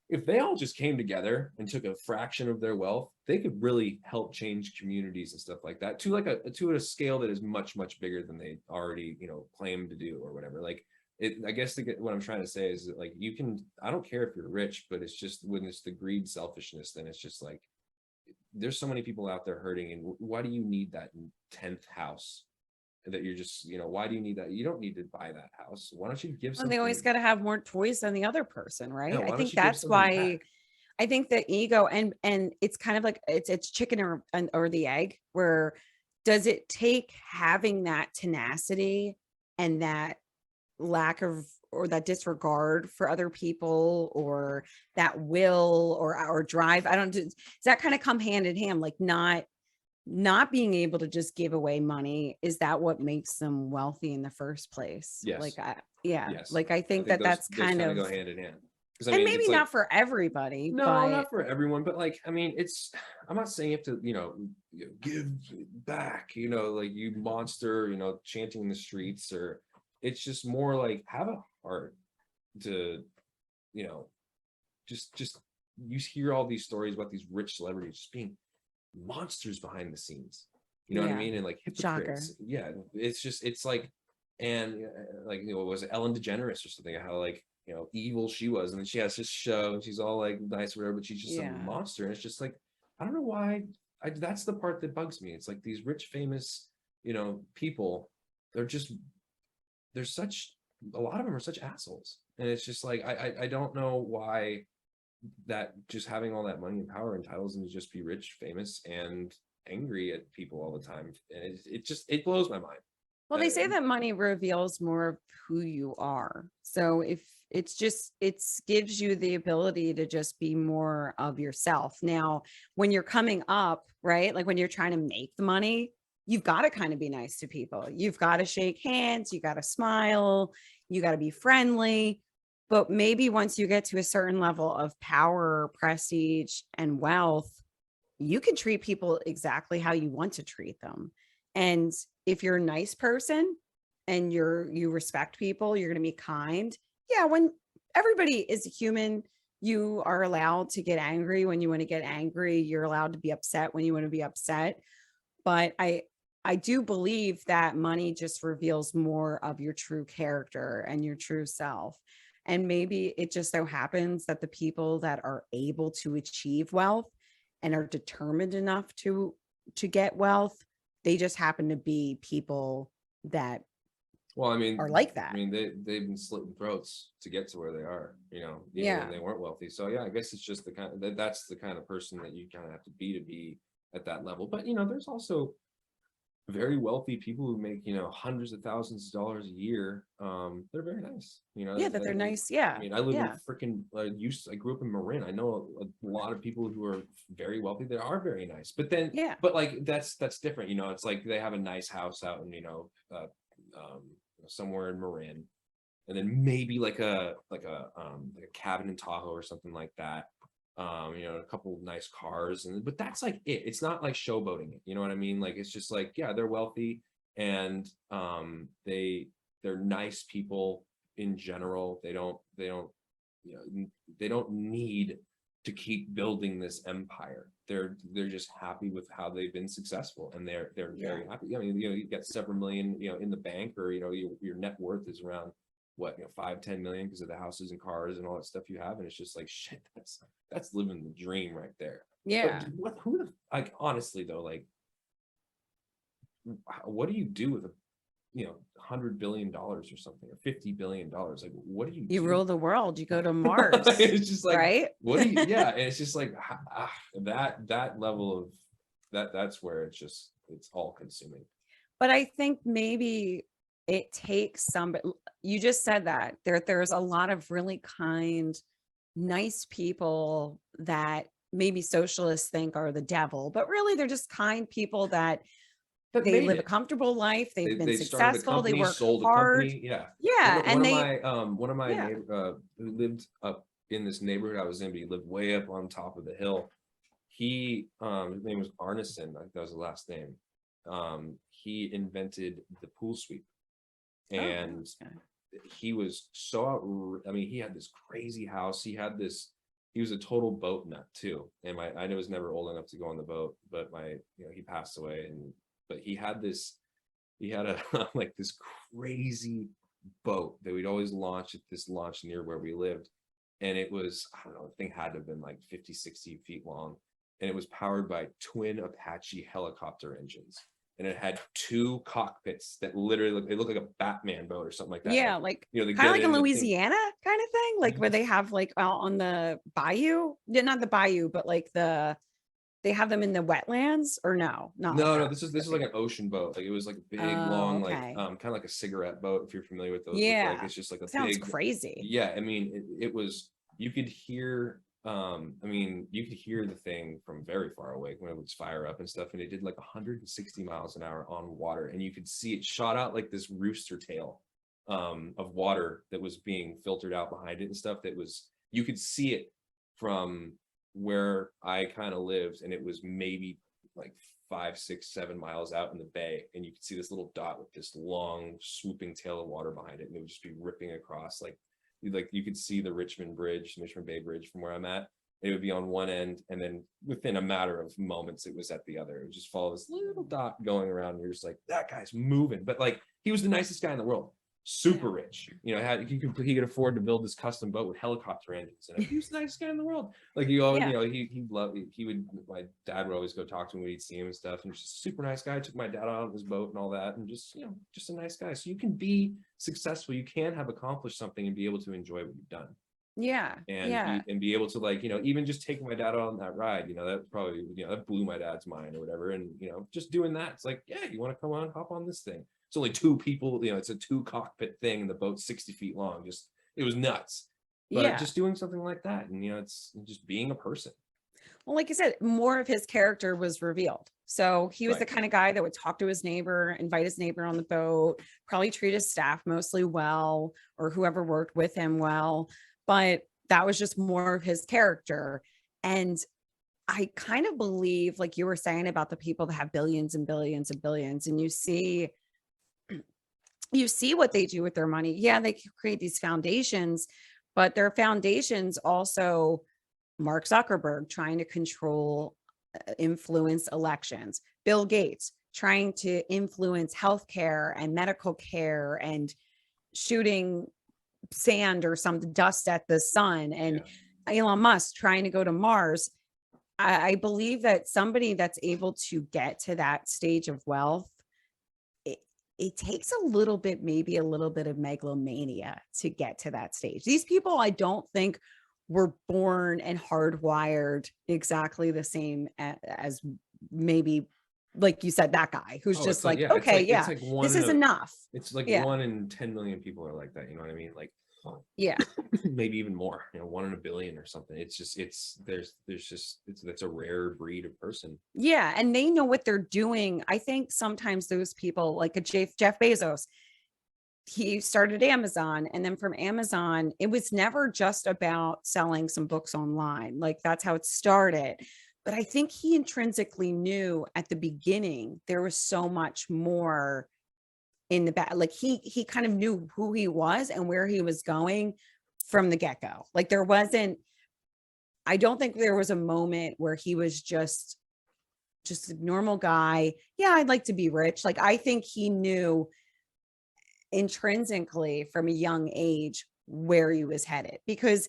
if they all just came together and took a fraction of their wealth, they could really help change communities and stuff like that to like to a scale that is much much bigger than they already claim to do or whatever. Like I guess what I'm trying to say is that like you can, I don't care if you're rich, but it's just when it's the greed selfishness, then it's just like there's so many people out there hurting, and why do you need that 10th house that you're just why do you need that? You don't need to buy that house. Why don't you give And they always something? got to have more toys than the other person, Yeah, right? I why don't think you give that's something why back? I think the ego and it's kind of like it's chicken or the egg. Where does it take having that tenacity and that lack of or that disregard for other people or that will or drive? I don't do, does that kind of come hand in hand? Like not being able to just give away money, is that what makes them wealthy in the first place? Yes. Yeah, Yes, like I I think think that those that's those kind kind of of, go hand in hand. Because I and mean, maybe it's like not for everybody, no, but not for everyone, but like I mean, it's I'm not saying you have to, give back, like you monster, chanting in the streets, or it's just more like have a heart to, you know, just you hear all these stories about these rich celebrities just being monsters behind the scenes. You know what I yeah, mean? And like shocker. hypocrites. Yeah, it's like, and like was it Ellen DeGeneres or something? How like evil she was, and then she has this show, and she's all like nice, or whatever, but she's just a Yeah. monster. And it's just like I don't know why. That's the part that bugs me. It's like these rich, famous, people. They're just they're such a lot of them are such assholes, and it's just like I don't know why that just having all that money and power entitles them to just be rich, famous, and angry at people all the time. And it just it blows my mind. Well, they say that money reveals more of who you are. So if it gives you the ability to just be more of yourself. Now, when you're coming up, right? Like when you're trying to make the money, you've got to kind of be nice to people. You've got to shake hands, you got to smile, you got to be friendly. But maybe once you get to a certain level of power, prestige, and wealth, you can treat people exactly how you want to treat them. And if you're a nice person and you respect people, you're going to be kind. Yeah, when everybody is a human, you are allowed to get angry when you want to get angry. You're allowed to be upset when you want to be upset. But I do believe that money just reveals more of your true character and your true self. And maybe it just so happens that the people that are able to achieve wealth and are determined enough to get wealth, they just happen to be people that Well, I mean, are like that. they've been slitting throats to get to where they are, even Yeah. when they weren't wealthy. So yeah, I guess it's just the kind of that's the kind of person that you kind of have to be at that level. But there's also very wealthy people who make hundreds of thousands of dollars a year. They're very nice. Yeah, that they're nice. Yeah. I live Yeah. in freaking I grew up in Marin. I know a lot of people who are very wealthy that are very nice. But then, Yeah. but like that's different. It's like they have a nice house out in somewhere in Marin, and then maybe like a cabin in Tahoe or something like that. A couple of nice cars, but that's like it. It's not like showboating it. You know what I mean? Like it's just like, yeah, they're wealthy and they're nice people in general. They don't need to keep building this empire. They're just happy with how they've been successful, and they're very happy. I mean, you get several million, in the bank, or your net worth is around what 5-10 million because of the houses and cars and all that stuff you have, and it's just like shit. That's living the dream right there. Yeah. But who the like honestly though, like what do you do with $100 billion or something, or $50 billion? Like, what do you You do? rule the world. You go to Mars. It's just like, right? what do you? Yeah, and it's just like that level of that's where it's all consuming. But I think maybe it takes somebody, you just said that there's a lot of really kind, nice people that maybe socialists think are the devil, but really they're just kind people that they live a comfortable life. They've been started a successful. They company, work sold a hard. company. Yeah. Yeah. And One of my yeah. neighbor who lived up in this neighborhood I was in, but he lived way up on top of the hill. His name was Arneson, I think that was the last name. He invented the pool sweep, and he was he had this crazy house. He was a total boat nut too. And I was never old enough to go on the boat, but he passed away, but he had a like this crazy boat that we'd always launch at this launch near where we lived. And it was, I don't know, the thing had to have been like 50-60 feet long. And it was powered by twin Apache helicopter engines. And it had 2 cockpits that literally looked like a Batman boat or something like that. Yeah, like kind of like in Louisiana kind of thing, like where they have like out on the bayou, not the bayou, but like they have them in the wetlands, or no, not like No, that. this is like an ocean boat. Like it was like a big, long, like kind of like a cigarette boat, if you're familiar with those. Yeah, like it's just like a sounds big, crazy. Yeah, I mean, it was. You could hear, you could hear the thing from very far away when it would fire up and stuff, and it did like 160 miles an hour on water, and you could see it shot out like this rooster tail, of water that was being filtered out behind it and stuff. You could see it from where I kind of lived, and it was maybe like 5, 6, 7 miles out in the bay, and you could see this little dot with this long swooping tail of water behind it, and it would just be ripping across like you could see the Richmond Bay Bridge from where I'm at. It would be on one end, and then within a matter of moments it was at the other. It would just follow this little dot going around, and you're just like, that guy's moving. But like, he was the nicest guy in the world. Super rich, he could afford to build this custom boat with helicopter engines, and he was the nicest guy in the world. Like he always, my dad would always go talk to him when he'd see him and stuff, and just a super nice guy. Took my dad out on his boat and all that, and just a nice guy. So you can be successful, you can have accomplished something and be able to enjoy what you've done. Yeah. and Yeah. be able to, like, even just taking my dad on that ride, that probably, that blew my dad's mind or whatever. And just doing that, it's like, yeah, you want to come on, hop on this thing. It's only two people, it's a two cockpit thing, and the boat's 60 feet long. Just, it was nuts. But Yeah. just doing something like that, and it's just being a person. Well, like I said, more of his character was revealed. So he was the Right. kind of guy that would talk to his neighbor, invite his neighbor on the boat, probably treat his staff mostly well, or whoever worked with him well. But that was just more of his character. And I kind of believe, like you were saying about the people that have billions and billions and billions, and you see what they do with their money. Yeah, they create these foundations, but their foundations also, Mark Zuckerberg trying to control, influence elections, Bill Gates trying to influence healthcare and medical care and shooting sand or some dust at the sun, and Elon Musk trying to go to Mars. I believe that somebody that's able to get to that stage of wealth, it takes a little bit, maybe a little bit of megalomania to get to that stage. These people, I don't think, were born and hardwired exactly the same as maybe, like you said, that guy who's Oh, just it's like, like, yeah, okay, it's yeah, like one this in is a, enough. it's like Yeah. 1 in 10 million people are like that. You know what I mean? Like, Yeah. maybe even more, 1 in a billion or something. It's just, there's just, that's a rare breed of person. Yeah. And they know what they're doing. I think sometimes those people, like a Jeff Bezos, he started Amazon, and then from Amazon, it was never just about selling some books online. Like that's how it started. But I think he intrinsically knew at the beginning there was so much more in the back. Like he kind of knew who he was and where he was going from the get-go. Like there wasn't, I don't think there was a moment where he was just a normal guy. Yeah, I'd like to be rich. Like I think he knew intrinsically from a young age where he was headed, because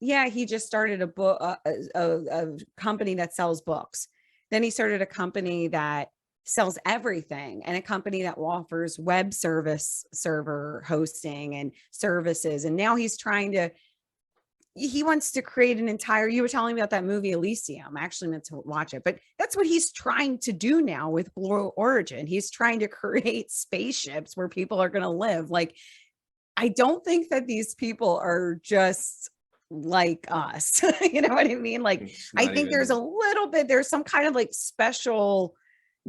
yeah, he just started a book, a company that sells books. Then he started a company that sells everything, and a company that offers web server hosting and services. And now he wants to create an entire, you were telling me about that movie Elysium. I actually meant to watch it, but that's what he's trying to do now with Blue Origin. He's trying to create spaceships where people are going to live. Like, I don't think that these people are just like us. You know what I mean? Like, I think there's a little bit, there's some kind of like special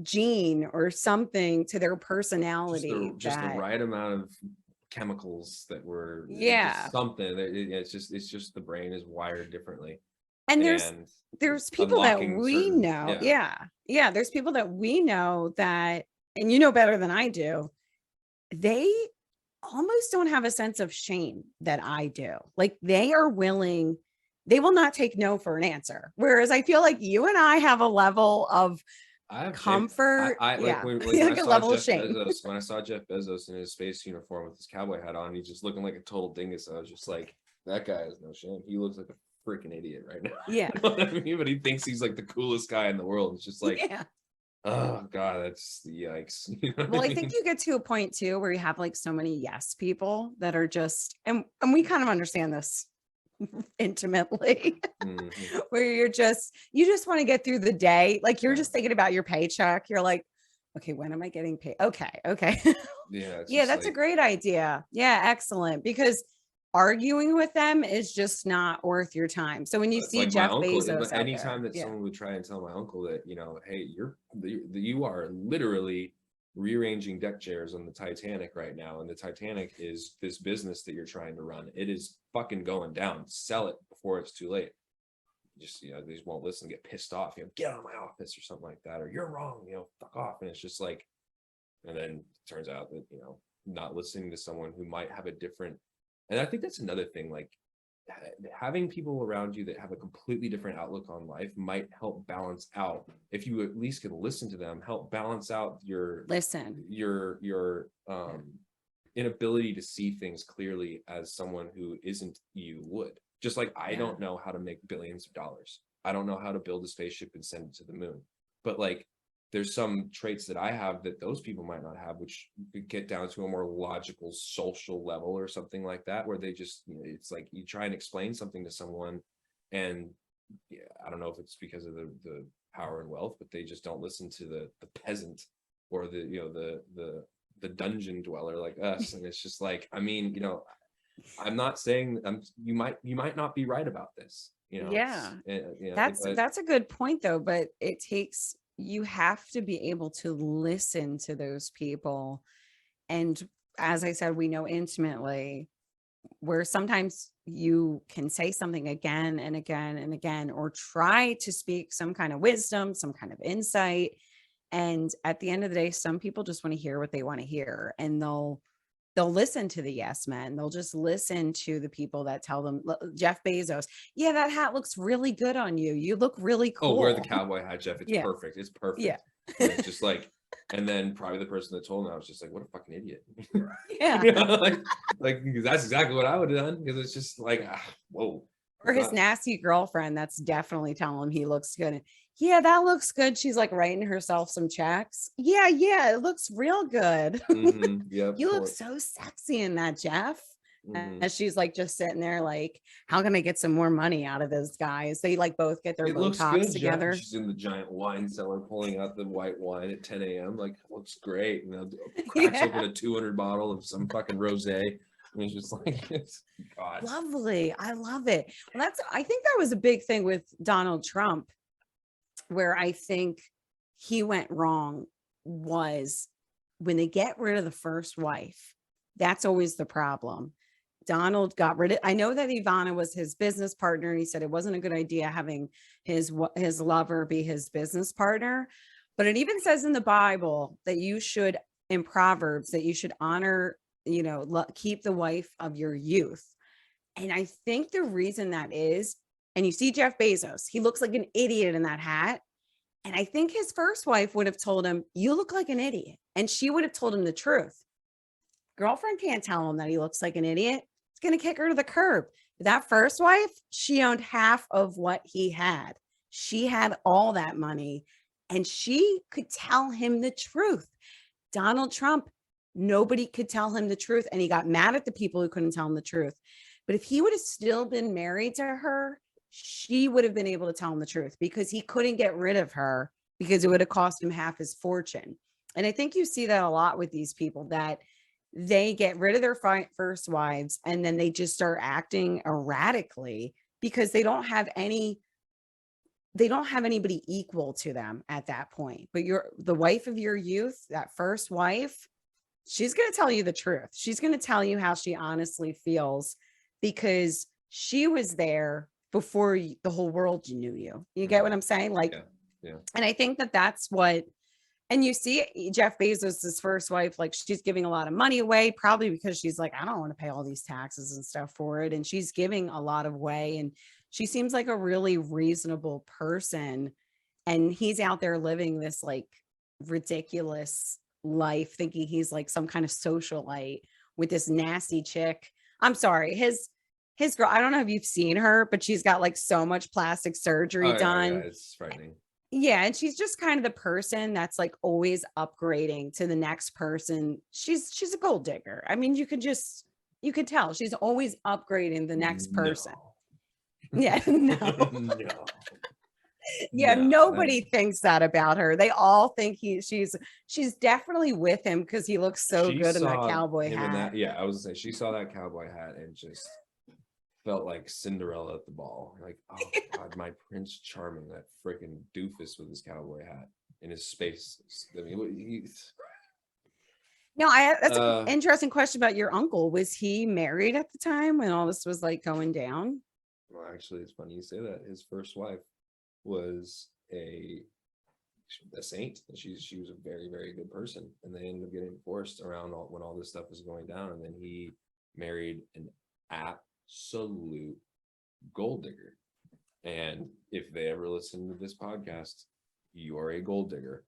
gene or something to their personality, just the right amount of chemicals that were, just something. It's just the brain is wired differently. And there's people that we know. Yeah. There's people that we know that, and you know better than I do, they almost don't have a sense of shame that I do. Like they are willing, they will not take no for an answer. Whereas I feel like you and I have a level of comfort. Like when like a level of shame. When I saw Jeff Bezos in his space uniform with his cowboy hat on, he's just looking like a total dingus. I was just like, that guy has no shame. He looks like a freaking idiot right now. Yeah. You know what I mean? But he thinks he's like the coolest guy in the world. It's just like, yeah. Oh God, that's yikes. Well, I think you get to a point too where you have like so many yes people that are just, and we kind of understand this intimately, where you just want to get through the day. Like you're just thinking about your paycheck. You're like, okay, when am I getting paid? Okay. Yeah, that's a great idea. Yeah, excellent. Because arguing with them is just not worth your time. So when you see like Jeff uncle, Bezos, anytime that someone would try and tell my uncle that, hey, you are literally rearranging deck chairs on the Titanic right now, and the Titanic is this business that you're trying to run. It is fucking going down. Sell it before it's too late. Just they just won't listen, get pissed off, get out of my office or something like that, or you're wrong, fuck off. And it's just like, and then it turns out that not listening to someone who might have a different, and I think that's another thing, like having people around you that have a completely different outlook on life might help balance out, if you at least can listen to them, help balance out your inability to see things clearly as someone who isn't you would. Just like I don't know how to make billions of dollars. I don't know how to build a spaceship and send it to the moon. But like there's some traits that I have that those people might not have, which could get down to a more logical social level or something like that, where they just, it's like you try and explain something to someone, and yeah, I don't know if it's because of the power and wealth, but they just don't listen to the peasant, or the, the dungeon dweller like us. And it's just like, I mean, I'm not saying you might not be right about this, Yeah. but That's a good point though, but you have to be able to listen to those people. And as I said, we know intimately where sometimes you can say something again and again and again, or try to speak some kind of wisdom, some kind of insight. And at the end of the day, some people just want to hear what they want to hear, and they'll listen to the yes men. They'll just listen to the people that tell them, Jeff Bezos, yeah, that hat looks really good on you. You look really oh, wear the cool. cowboy hat, Jeff. It's Yeah. perfect. It's perfect. Yeah. And it's just like, and then probably the person that told me, I was just like, what a fucking idiot. Yeah. Like that's exactly what I would have done, because it's just like, whoa. Or his nasty girlfriend that's definitely telling him he looks good. Yeah, that looks good. She's like writing herself some checks. Yeah, it looks real good. Yep. You look so sexy in that, Jeff. Mm-hmm. And she's like just sitting there like, how can I get some more money out of those guys? They like both get their It looks Botox good, together. Jeff. She's in the giant wine cellar pulling out the white wine at 10 a.m. Like, looks great. And then cracks open a 200 bottle of some fucking rosé. And it's just like, God. Lovely. I love it. Well, I think that was a big thing with Donald Trump, where I think he went wrong was when they get rid of the first wife. That's always the problem. Donald got rid of, I know that Ivana was his business partner. He said it wasn't a good idea having his lover be his business partner. But it even says in the Bible that you should, in Proverbs, that you should honor, keep the wife of your youth. And I think the reason that is, and you see Jeff Bezos, he looks like an idiot in that hat. And I think his first wife would have told him, you look like an idiot. And she would have told him the truth. Girlfriend can't tell him that he looks like an idiot. It's going to kick her to the curb. That first wife, she owned half of what he had. She had all that money, and she could tell him the truth. Donald Trump, nobody could tell him the truth. And he got mad at the people who couldn't tell him the truth. But if he would have still been married to her, she would have been able to tell him the truth, because he couldn't get rid of her, because it would have cost him half his fortune. And I think you see that a lot with these people, that they get rid of their first wives and then they just start acting erratically because they don't have anybody equal to them at that point. But the wife of your youth, that first wife, she's going to tell you the truth. She's going to tell you how she honestly feels, because she was there before the whole world knew you. You get what I'm saying? Like, yeah. And I think that that's what, and you see Jeff Bezos' first wife, like she's giving a lot of money away, probably because she's like, I don't want to pay all these taxes and stuff for it. And she's giving a lot of way. And she seems like a really reasonable person. And he's out there living this like ridiculous life, thinking he's like some kind of socialite with this nasty chick. I'm sorry. His girl, I don't know if you've seen her, but she's got like so much plastic surgery done. Yeah, it's frightening. Yeah, and she's just kind of the person that's like always upgrading to the next person. She's a gold digger. I mean, you could tell she's always upgrading the next person. No. Yeah, no. No. Yeah, nobody thinks that about her. They all think she's definitely with him because he looks so good in that cowboy hat. I was gonna say, she saw that cowboy hat and just felt like Cinderella at the ball. Like, oh God, my Prince Charming, that freaking doofus with his cowboy hat in his space. I mean, No, that's an interesting question about your uncle. Was he married at the time when all this was like going down? Well, actually, it's funny you say that. His first wife was a saint. She was a very, very good person, and they ended up getting divorced around when all this stuff was going down. And then he married an absolute gold digger. And if they ever listen to this podcast, you are a gold digger.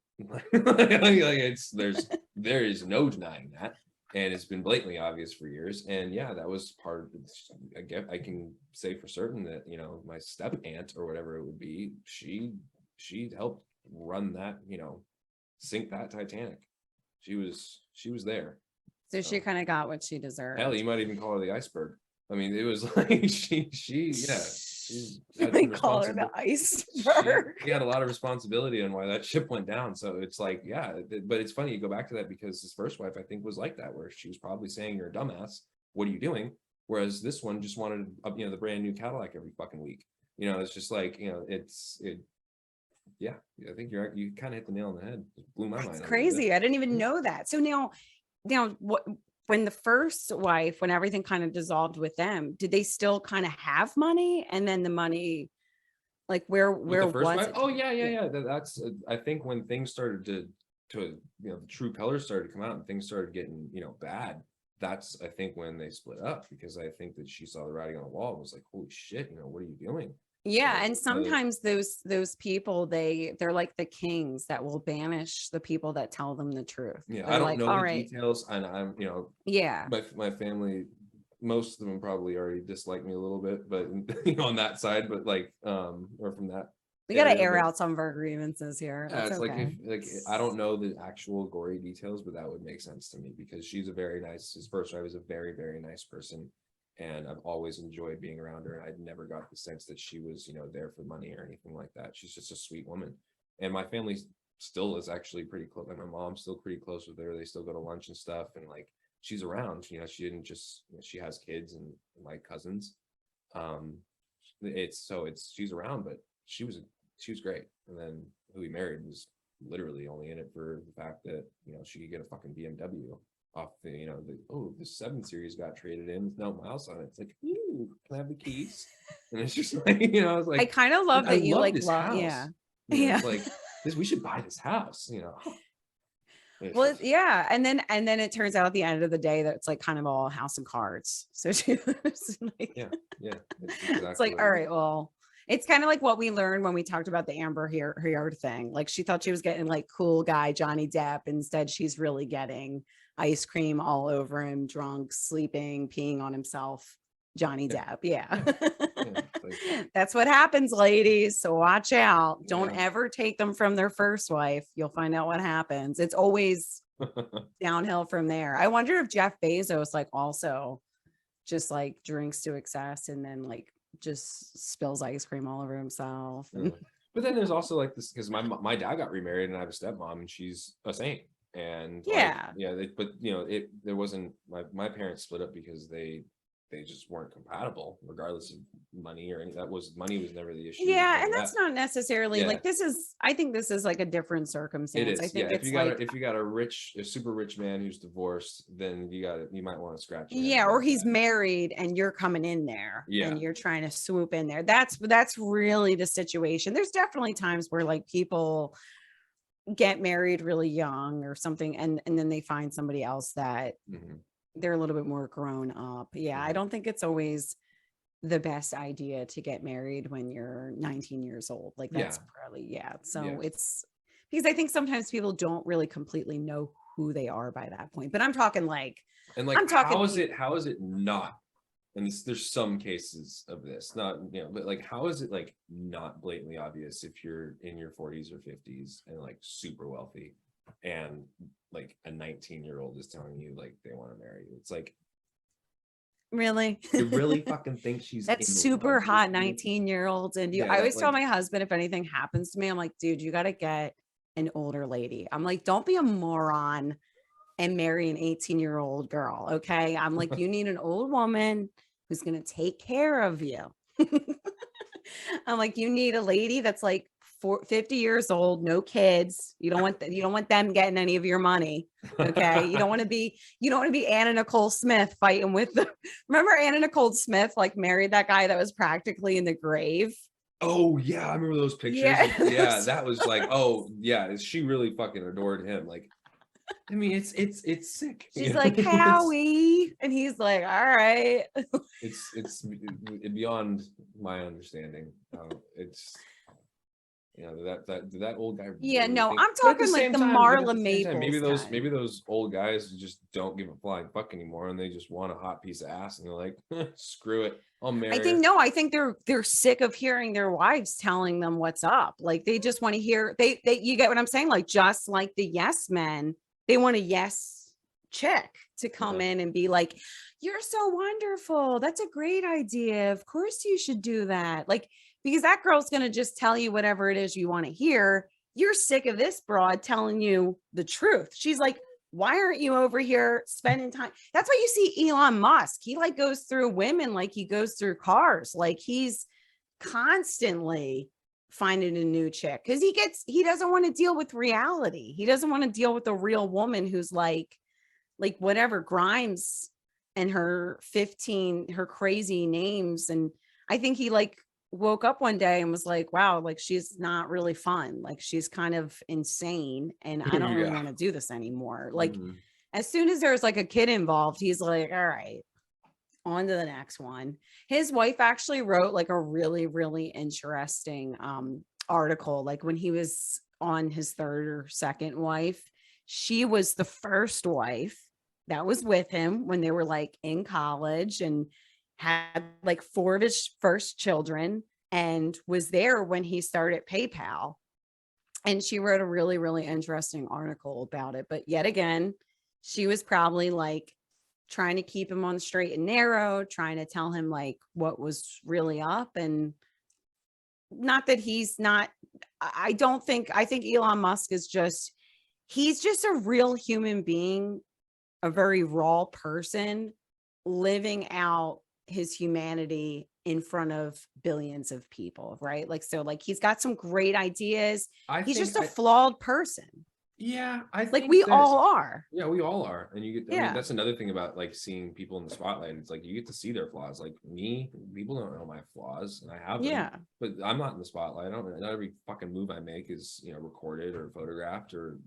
There is no denying that, and it's been blatantly obvious for years. And yeah, that was part of it. I can say for certain that my step aunt or whatever it would be, she helped run that sink that Titanic. She was there. So she kind of got what she deserved. Hell, you might even call her the iceberg. I mean, it was like she's had We some call her the iceberg. She had a lot of responsibility on why that ship went down. So it's like, yeah, but it's funny you go back to that because his first wife, I think, was like that, where she was probably saying, "You're a dumbass. What are you doing?" Whereas this one just wanted, the brand new Cadillac every fucking week. It's just like, yeah, I think you kind of hit the nail on the head. It blew my mind. It's crazy. I didn't even know that. So now what, when the first wife, when everything kind of dissolved with them, did they still kind of have money? And then the money, like where the first was wife? it? Oh yeah. That's I think when things started to the true colors started to come out and things started getting bad. That's I think when they split up, because I think that she saw the writing on the wall and was like, holy shit, what are you doing? Yeah, and sometimes those people, they're like the kings that will banish the people that tell them the truth. Yeah, They're I don't like, know all the right, details, and I'm yeah, my family, most of them probably already dislike me a little bit, but on that side, but like or from that we got to area, air but out some of our grievances here. yeah, That's it's like okay. if I don't know the actual gory details, but that would make sense to me because she's a very nice. His first wife was a very, very nice person, and I've always enjoyed being around her. And I'd never got the sense that she was, there for money or anything like that. She's just a sweet woman, and my family still is actually pretty close. Like my mom's still pretty close with her. They still go to lunch and stuff, and like she's around. She didn't just. She has kids and my cousins. She's around, but she was great. And then who he married was literally only in it for the fact that she could get a fucking BMW off the 7 Series got traded in with no miles on it. It's like, ooh, can I have the keys? And it's just like, I was like, I kind of love that you like this love, house. yeah. It's like this, we should buy this house. Well, yeah, and then it turns out at the end of the day that it's like kind of all house and cards. So she was like, yeah, exactly, it's like, all right, well, it's kind of like what we learned when we talked about the Amber Heard thing. Like she thought she was getting like cool guy Johnny Depp. Instead, she's really getting ice cream all over him, drunk, sleeping, peeing on himself. Johnny Depp. Yeah. That's what happens, ladies. So watch out. Don't ever take them from their first wife. You'll find out what happens. It's always downhill from there. I wonder if Jeff Bezos like also just like drinks to excess and then like just spills ice cream all over himself. But then there's also like this, because my dad got remarried and I have a stepmom and she's a saint. And there wasn't, my parents split up because they just weren't compatible, regardless of money or any. Money was never the issue. Yeah, and that's not necessarily like I think this is like a different circumstance. It is. I think if you got a super rich man who's divorced, then you might want to scratch. Yeah, or he's married and you're coming in there and you're trying to swoop in there. That's really the situation. There's definitely times where like people get married really young or something, and then they find somebody else that they're a little bit more grown up. Yeah, I don't think it's always the best idea to get married when you're 19 years old. Like that's probably, So it's because I think sometimes people don't really completely know who they are by that point. But I'm talking like, how is it not? And there's some cases of this, not, but like, how is it like not blatantly obvious if you're in your 40s or 50s and like super wealthy and like a 19-year-old is telling you like they want to marry you? It's like, really? You really fucking think she's that's super hot 19-year-olds? And I always tell my husband, if anything happens to me, I'm like, dude, you got to get an older lady. I'm like, don't be a moron and marry an 18-year-old girl. Okay. I'm like, you need an old woman who's going to take care of you. I'm like, you need a lady that's like 50 years old, no kids. You don't want them getting any of your money. Okay. You don't want to be Anna Nicole Smith fighting with remember Anna Nicole Smith like married that guy that was practically in the grave. Oh yeah, I remember those pictures. Yeah, that was like, oh yeah, she really fucking adored him. Like, I mean, it's sick. She's like, Howie, and he's like, all right. It's beyond my understanding. You know, that old guy Yeah, really no, think, I'm but at the talking like same the time, Marla maybe Maples maybe kind. those old guys just don't give a flying fuck anymore, and they just want a hot piece of ass, and they're like, screw it, I'll I marry think her. no, I think they're sick of hearing their wives telling them what's up. Like they just want to hear they you get what I'm saying? Like just like the yes men, they want a yes chick to come Yeah. in and be like, "You're so wonderful. That's a great idea. Of course you should do that." Like because that girl's going to just tell you whatever it is you want to hear. You're sick of this broad telling you the truth. She's like, why aren't you over here spending time? That's why you see Elon Musk. He like goes through women like he goes through cars. Like he's constantly finding a new chick because he doesn't want to deal with reality. He doesn't want to deal with a real woman who's like whatever Grimes and her 15 her crazy names. And I think he like woke up one day and was like, wow, like she's not really fun, like she's kind of insane and I don't really Yeah. want to do this anymore. Like Mhm. as soon as there's like a kid involved, he's like, all right, on to the next one. His wife actually wrote like a really really interesting article, like when he was on his third or second wife. She was the first wife that was with him when they were like in college and had like four of his first children and was there when he started PayPal. And she wrote a really really interesting article about it, but yet again she was probably like trying to keep him on the straight and narrow, trying to tell him like what was really up. And not that he's not, I don't think, I think Elon Musk is just, he's just a real human being, a very raw person living out his humanity in front of billions of people, right? Like, so like he's got some great ideas. I He's think just a flawed person. yeah, I Like think we that all are. yeah, we all are. And you get, I mean, Yeah. that's another thing about like seeing people in the spotlight. It's like you get to see their flaws. Like me, people don't know my flaws and I have them, Yeah. but I'm not in the spotlight. I don't, not every fucking move I make is, recorded or photographed or,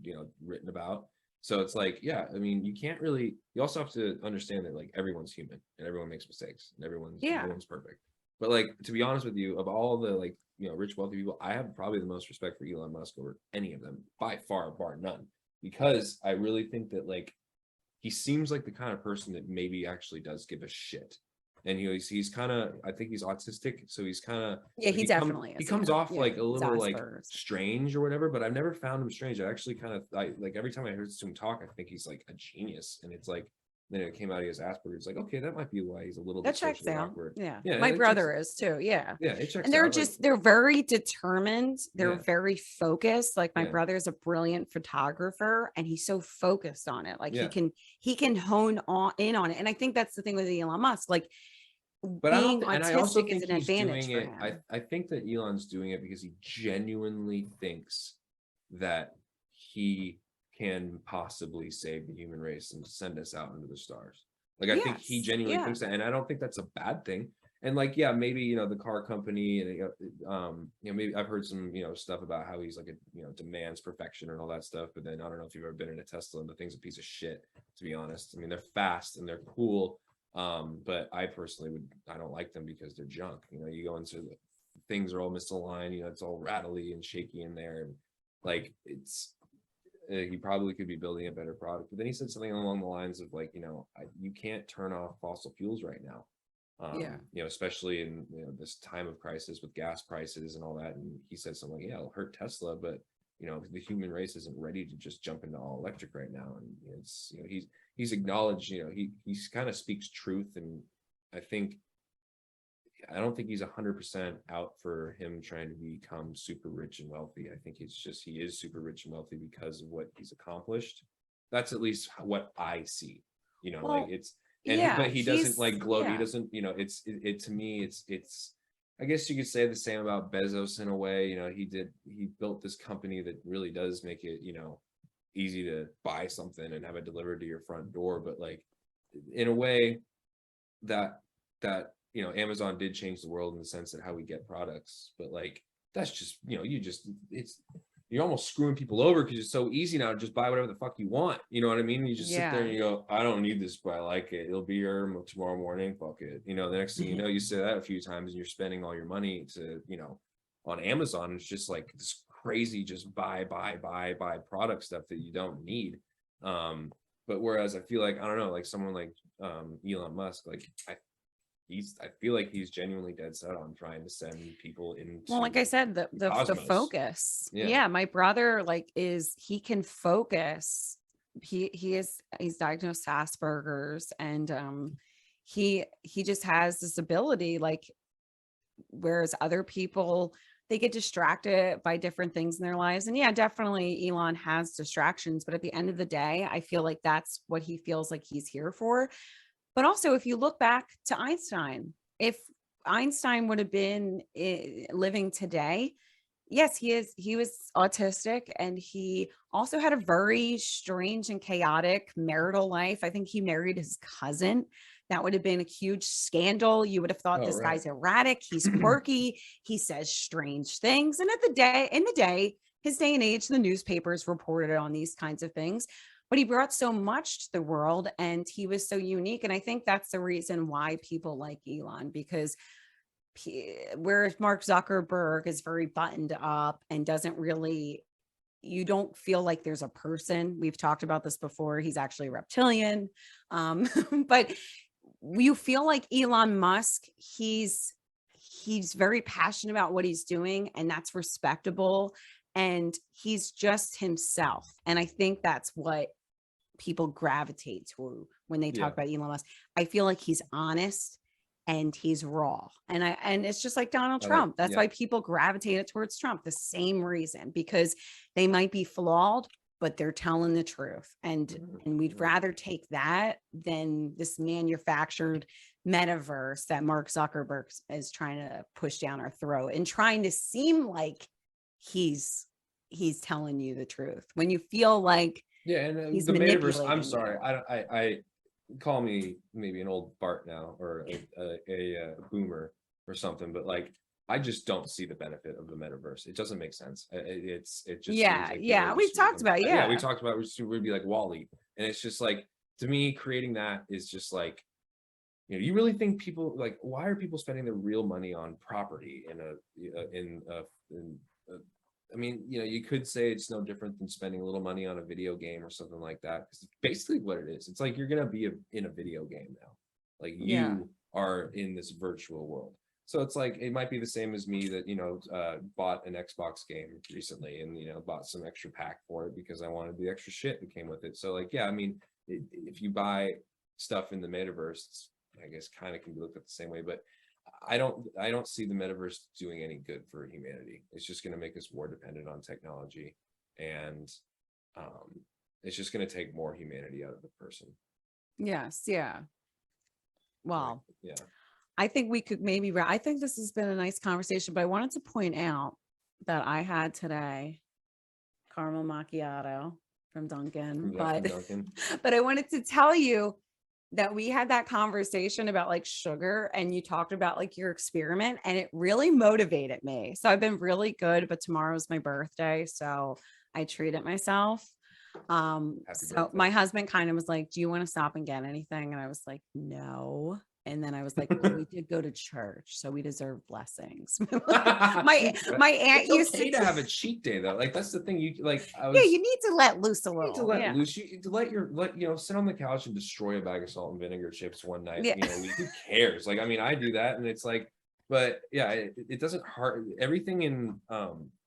written about. So it's like, yeah, I mean, you can't really, you also have to understand that like everyone's human and everyone makes mistakes and no Yeah. one's perfect. But like, to be honest with you, of all the like, rich, wealthy people, I have probably the most respect for Elon Musk over any of them by far, bar none, because I really think that like he seems like the kind of person that maybe actually does give a shit. And he's kind of, I think he's autistic, so he's kind of Yeah, he definitely he is. comes Yeah. off Yeah. like a He's little like Asperger's. strange or whatever, but I've never found him strange. I actually kind of like every time I heard him talk, I think he's like a genius. And it's like then it came out he has Asperger's. It's like, okay, that might be why he's a little That bit checks socially out. awkward. Yeah. Yeah, My it checks, brother is too. Yeah. yeah, it And checks they're out. Like, just, they're very determined. They're yeah, very focused. Like my yeah, brother's a brilliant photographer and he's so focused on it. Like yeah. he can hone on in on it. And I think that's the thing with Elon Musk. Like But I don't being think, and I also autistic is think an he's advantage doing for it. him. I think that Elon's doing it because he genuinely thinks that he can possibly save the human race and send us out into the stars. Like I think he Yes. genuinely Yeah. thinks that, and I don't think that's a bad thing. And like, yeah, maybe the car company, and maybe I've heard some stuff about how he's like demands perfection and all that stuff. But then I don't know if you've ever been in a Tesla, and the thing's a piece of shit, to be honest. I mean, they're fast and they're cool, but I personally I don't like them because they're junk. You go into things are all misaligned, it's all rattly and shaky in there, and like it's he probably could be building a better product. But then he said something along the lines of like, you can't turn off fossil fuels right now. Yeah. Especially in this time of crisis with gas prices and all that. And he said something like, yeah, it'll hurt Tesla, but the human race isn't ready to just jump into all electric right now. And it's he's acknowledged, he's kind of speaks truth. And I don't think he's 100% out for him trying to become super rich and wealthy. I think it's just he is super rich and wealthy because of what he's accomplished. That's at least what I see. Like Well, it's yeah, but he doesn't he's like gloat. He yeah. doesn't. It to me. It's. I guess you could say the same about Bezos in a way. He built this company that really does make it easy to buy something and have it delivered to your front door. But like in a way that Amazon did change the world in the sense that how we get products, but like that's just you're almost screwing people over because it's so easy now to just buy whatever the fuck you want. You know what I mean? You just sit there Yeah. and you go, I don't need this, but I like it. It'll be here tomorrow morning. Fuck it. The next thing you know, you say that a few times and you're spending all your money to on Amazon, it's just like this crazy, just buy product stuff that you don't need. But whereas I feel like, I don't know, like someone like Elon Musk, like I feel like he's genuinely dead set on trying to send people into, Well, like I said, the cosmos. focus. Yeah. Yeah, my brother he can focus. He's diagnosed Asperger's, and he just has this ability, like, whereas other people, they get distracted by different things in their lives. And yeah, definitely Elon has distractions, but at the end of the day, I feel like that's what he feels like he's here for. But also, if you look back to Einstein, if Einstein would have been living today, yes, he was autistic, and he also had a very strange and chaotic marital life. I think he married his cousin. That would have been a huge scandal. You would have thought, Oh, this right. guy's erratic, he's quirky, he says strange things. And in the day, his day and age, the newspapers reported on these kinds of things. But he brought so much to the world, and he was so unique. And I think that's the reason why people like Elon, because whereas Mark Zuckerberg is very buttoned up and doesn't really, you don't feel like there's a person. We've talked about this before. He's actually a reptilian. But you feel like Elon Musk, he's very passionate about what he's doing, and that's respectable. And he's just himself. And I think that's what people gravitate to when they talk about Elon Musk. I feel like he's honest and he's raw. And it's just like Donald Trump. That's why people gravitated towards Trump. The same reason, because they might be flawed, but they're telling the truth. And we'd rather take that than this manufactured metaverse that Mark Zuckerberg is trying to push down our throat and trying to seem like he's telling you the truth when you feel like and he's the metaverse, I'm manipulating sorry, you. I call me maybe an old Bart now, or a boomer or something, but like, I just don't see the benefit of the metaverse. It doesn't make sense. It just seems like We've talked about we talked about we'd be like Wall-E, and it's just like, to me, creating that is just like, you really think people, like, why are people spending their real money on property I mean, you could say it's no different than spending a little money on a video game or something like that, because it's basically what it is. It's like you're gonna be in a video game now, like you are in this virtual world. So it's like, it might be the same as me that bought an Xbox game recently, and bought some extra pack for it because I wanted the extra shit that came with it. So like, I mean, if you buy stuff in the metaverse, I guess kind of can be looked at the same way, but I don't see the metaverse doing any good for humanity. It's just going to make us more dependent on technology, and it's just going to take more humanity out of the person. Yes. Yeah. Well, yeah. I think we could I think this has been a nice conversation, but I wanted to point out that I had today caramel macchiato from Dunkin', but I wanted to tell you that we had that conversation about like sugar, and you talked about like your experiment, and it really motivated me. So I've been really good, but tomorrow's my birthday, so I treated myself. So my husband kind of was like, do you want to stop and get anything? And I was like, no. And then I was like, well, we did go to church, so we deserve blessings. my aunt used to have a cheat day, though. Like, that's the thing. You need to let loose a little. To let loose. To let sit on the couch and destroy a bag of salt and vinegar chips one night. Who cares? Like, I mean, I do that, and it's like, but yeah, it doesn't hurt. Everything in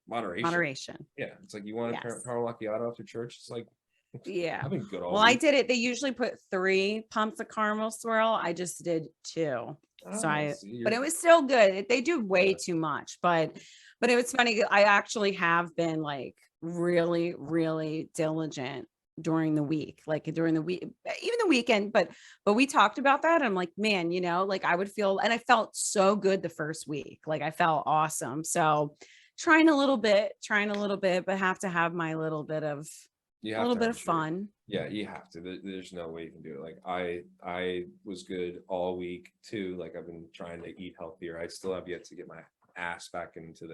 moderation. Yeah, it's like, you want a caramel macchiato after church. It's like, I've been good all week. I did it. They usually put 3 pumps of caramel swirl. I just did 2. But it was still good. They do way too much, but it was funny. I actually have been like really, really diligent during the week, even the weekend. But we talked about that. I'm like, man, like I would feel, and I felt so good the first week. Like I felt awesome. So trying a little bit, but have to have my little bit of fun. Yeah, you have to. There's no way you can do it. Like I was good all week too. Like, I've been trying to eat healthier. I still have yet to get my ass back into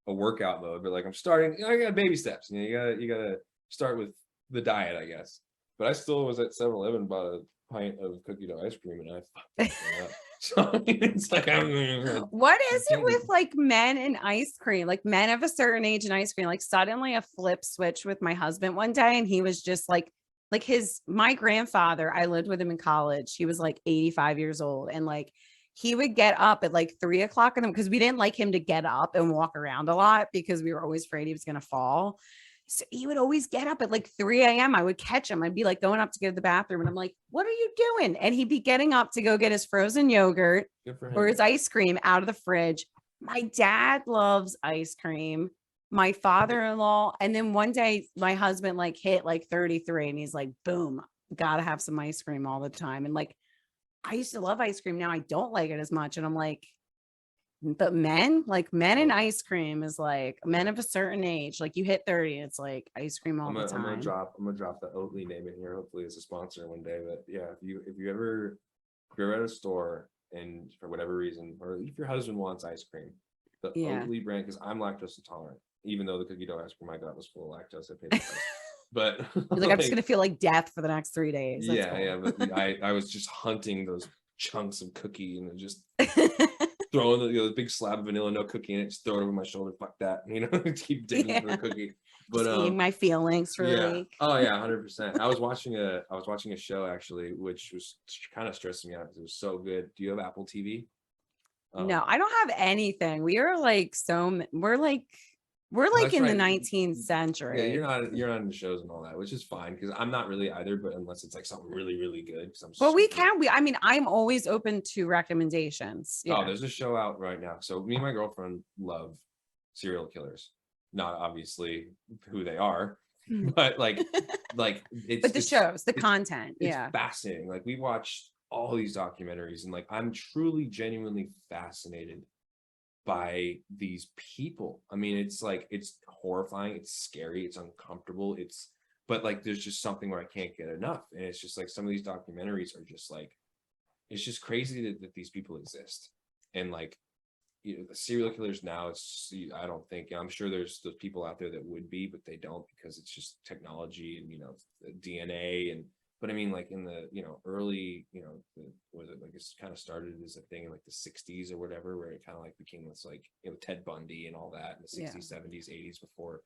a workout mode, but like, I'm starting. I got baby steps. You gotta start with the diet, I guess. But I still was at 7-Eleven, bought a pint of cookie dough ice cream and I fucked that thing up. So it's like What is it can't with like men and ice cream? Like men of a certain age and ice cream, like suddenly a flip switch with my husband one day. And he was just like my grandfather, I lived with him in college. He was like 85 years old. And like he would get up at like 3 o'clock in the because we didn't like him to get up and walk around a lot because we were always afraid he was gonna fall. So he would always get up at like 3 a.m. I would catch him. I'd be like going up to go to the bathroom and I'm like, what are you doing? And he'd be getting up to go get his frozen yogurt good for or him. his ice cream out of the fridge. My dad loves ice cream. My father-in-law. And then one day my husband like hit like 33 and he's like, boom, gotta have some ice cream all the time. And like, I used to love ice cream. Now I don't like it as much. And I'm like, but men and ice cream is like men of a certain age. Like you hit 30, it's like ice cream all the time. I'm gonna drop the Oatly name in here, hopefully as a sponsor one day. But yeah, if you're at a store and for whatever reason, or if your husband wants ice cream, the Oatly brand, because I'm lactose intolerant, even though the cookie dough ice cream I got was full of lactose, I paid the price. But You're like, I'm just gonna feel like death for the next 3 days. That's yeah, cool. but I was just hunting those chunks of cookie and just throwing the big slab of vanilla no cookie in it, just throw it over my shoulder. Fuck that, keep digging for the cookie. But just eating my feelings for a week. Oh yeah, 100%. I was watching a show actually, which was kind of stressing me out because it was so good. Do you have Apple TV? No, I don't have anything. We are like we're like in the 19th century. Yeah, you're not into shows and all that, which is fine because I'm not really either, but unless it's like something really, really good. Well, I mean, I'm always open to recommendations. Yeah. Oh, there's a show out right now. So me and my girlfriend love serial killers. Not obviously who they are, but it's the content. It's fascinating. Like we watched all these documentaries and like I'm truly genuinely fascinated by these people. I mean, it's horrifying, it's scary, it's uncomfortable, but like there's just something where I can't get enough. And it's just like some of these documentaries are just like, it's just crazy that these people exist. And like, the serial killers now, I don't think, I'm sure there's those people out there that would be, but they don't because it's just technology and DNA but I mean, like in the, early, it's kind of started as a thing in like the 60s or whatever, where it kind of like became this like, Ted Bundy and all that in the 60s, 70s, 80s before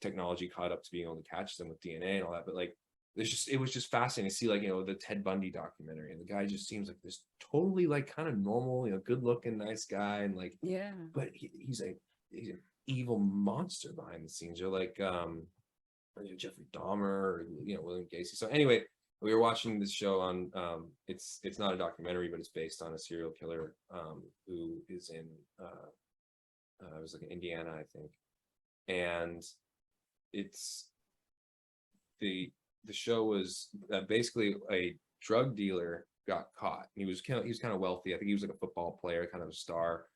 technology caught up to being able to catch them with DNA and all that. But like, it was just fascinating to see like, the Ted Bundy documentary. And the guy just seems like this totally like kind of normal, good looking, nice guy. And like, but he's an evil monster behind the scenes. You're like, Jeffrey Dahmer or, William Gacy. So anyway, we were watching this show on it's not a documentary, but it's based on a serial killer who is in it was like in Indiana, I think. And it's the show was basically a drug dealer got caught. He was kind of wealthy. I think he was like a football player, kind of a star,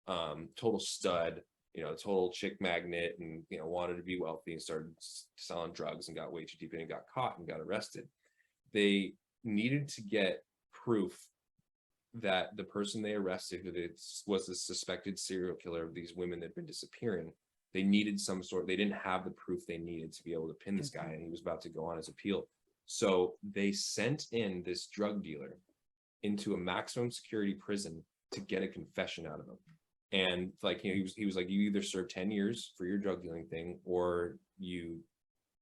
total stud, total chick magnet, and wanted to be wealthy and started selling drugs and got way too deep in and got caught and got arrested. They needed to get proof that the person they arrested, who was the suspected serial killer of these women that had been disappearing, they needed they didn't have the proof they needed to be able to pin this guy, and he was about to go on his appeal. So they sent in this drug dealer into a maximum security prison to get a confession out of him. And like, he was like, you either serve 10 years for your drug dealing thing, or you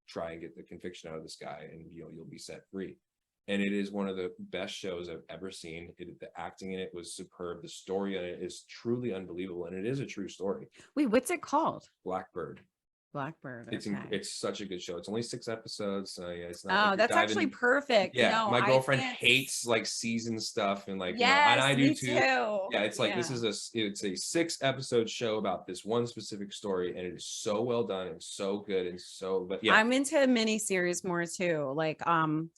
try and get the conviction out of this guy and you'll be set free. And it is one of the best shows I've ever seen. The acting in it was superb. The story in it is truly unbelievable, and it is a true story. Wait, what's it called? Blackbird. Okay. It's such a good show. It's only 6 episodes, so yeah, it's not. Oh, that's actually perfect. Yeah, no, my girlfriend hates like season stuff and like, yes, and I do too. Yeah, it's like it's a 6-episode show about this one specific story, and it is so well done and so good and so. But yeah, I'm into miniseries more too. Like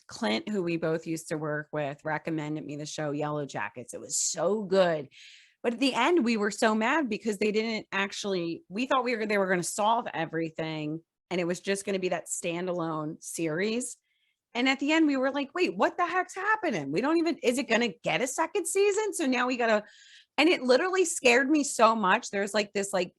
Clint, who we both used to work with, recommended me the show Yellow Jackets. It was so good. But at the end, we were so mad because they didn't actually, we thought they were going to solve everything. And it was just going to be that standalone series. And at the end, we were like, wait, what the heck's happening? Is it going to get a second season? So now we got to, and it literally scared me so much. There's like this like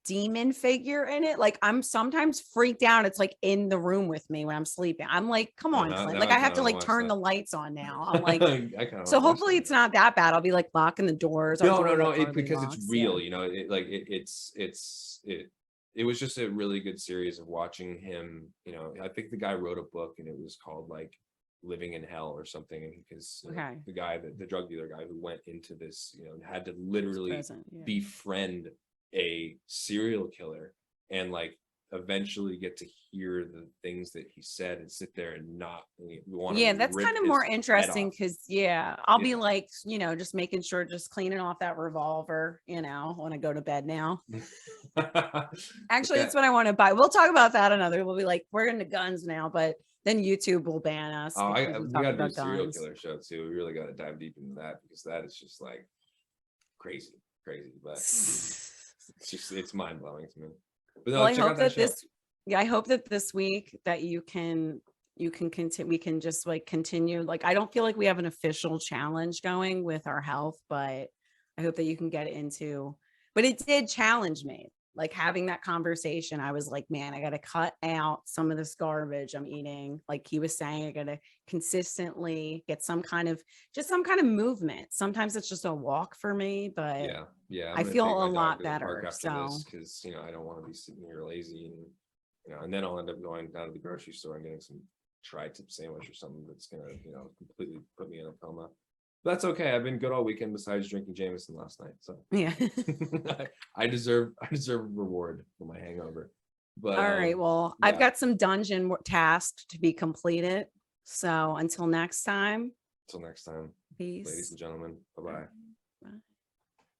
demon figure in it. Like I'm sometimes freaked out. It's like in the room with me when I'm sleeping. I'm like, come on, Now, Clint. now Like I I have kind to of like want to watch turn the lights on now. I'm that. like, I kind of so want to watch hopefully it's that. not that bad. I'll be like locking the doors. Our No, door like hardly because it's locks. real, you know, it was just a really good series of watching him, you know. I think the guy wrote a book and it was called like Living in Hell or something, and because Okay. the guy, the drug dealer guy who went into this, you know, had to It's literally present. Yeah. befriend a serial killer and like eventually get to hear the things that he said and sit there and not want Yeah, to that's rip kind of his more head interesting off. because yeah, I'll be Yeah. like, you know, just making sure, just cleaning off that revolver, you know, when I go to bed now. Actually, Yeah. that's what I want to buy. We'll talk about that another. We'll be like, we're into guns now, but then YouTube will ban us Oh, because we we talked got to do a about serial guns. killer show too. We really got to dive deep into that because that is just like crazy, crazy. But it's just it's mind blowing to me. But no, Well, I check out hope that that show. I hope that this week that you can continue, we can just like continue. Like, I don't feel like we have an official challenge going with our health, but I hope that you can get into, but it did challenge me. Like having that conversation, I was like, man, I got to cut out some of this garbage I'm eating. Like he was saying, I got to consistently get some kind of, just some kind of movement. Sometimes it's just a walk for me, but Yeah, yeah. I'm I gonna feel take a my dog lot to the park better. after So this because you know I don't want to be sitting here lazy and you know, and then I'll end up going down to the grocery store and getting some tri-tip sandwich or something that's gonna you know completely put me in a coma. That's okay. I've been good all weekend besides drinking Jameson last night, so yeah. I deserve a reward for my hangover. But All right. Well, I've yeah, got some dungeon tasks to be completed. So until next time, until next time, ladies peace. and gentlemen, bye bye.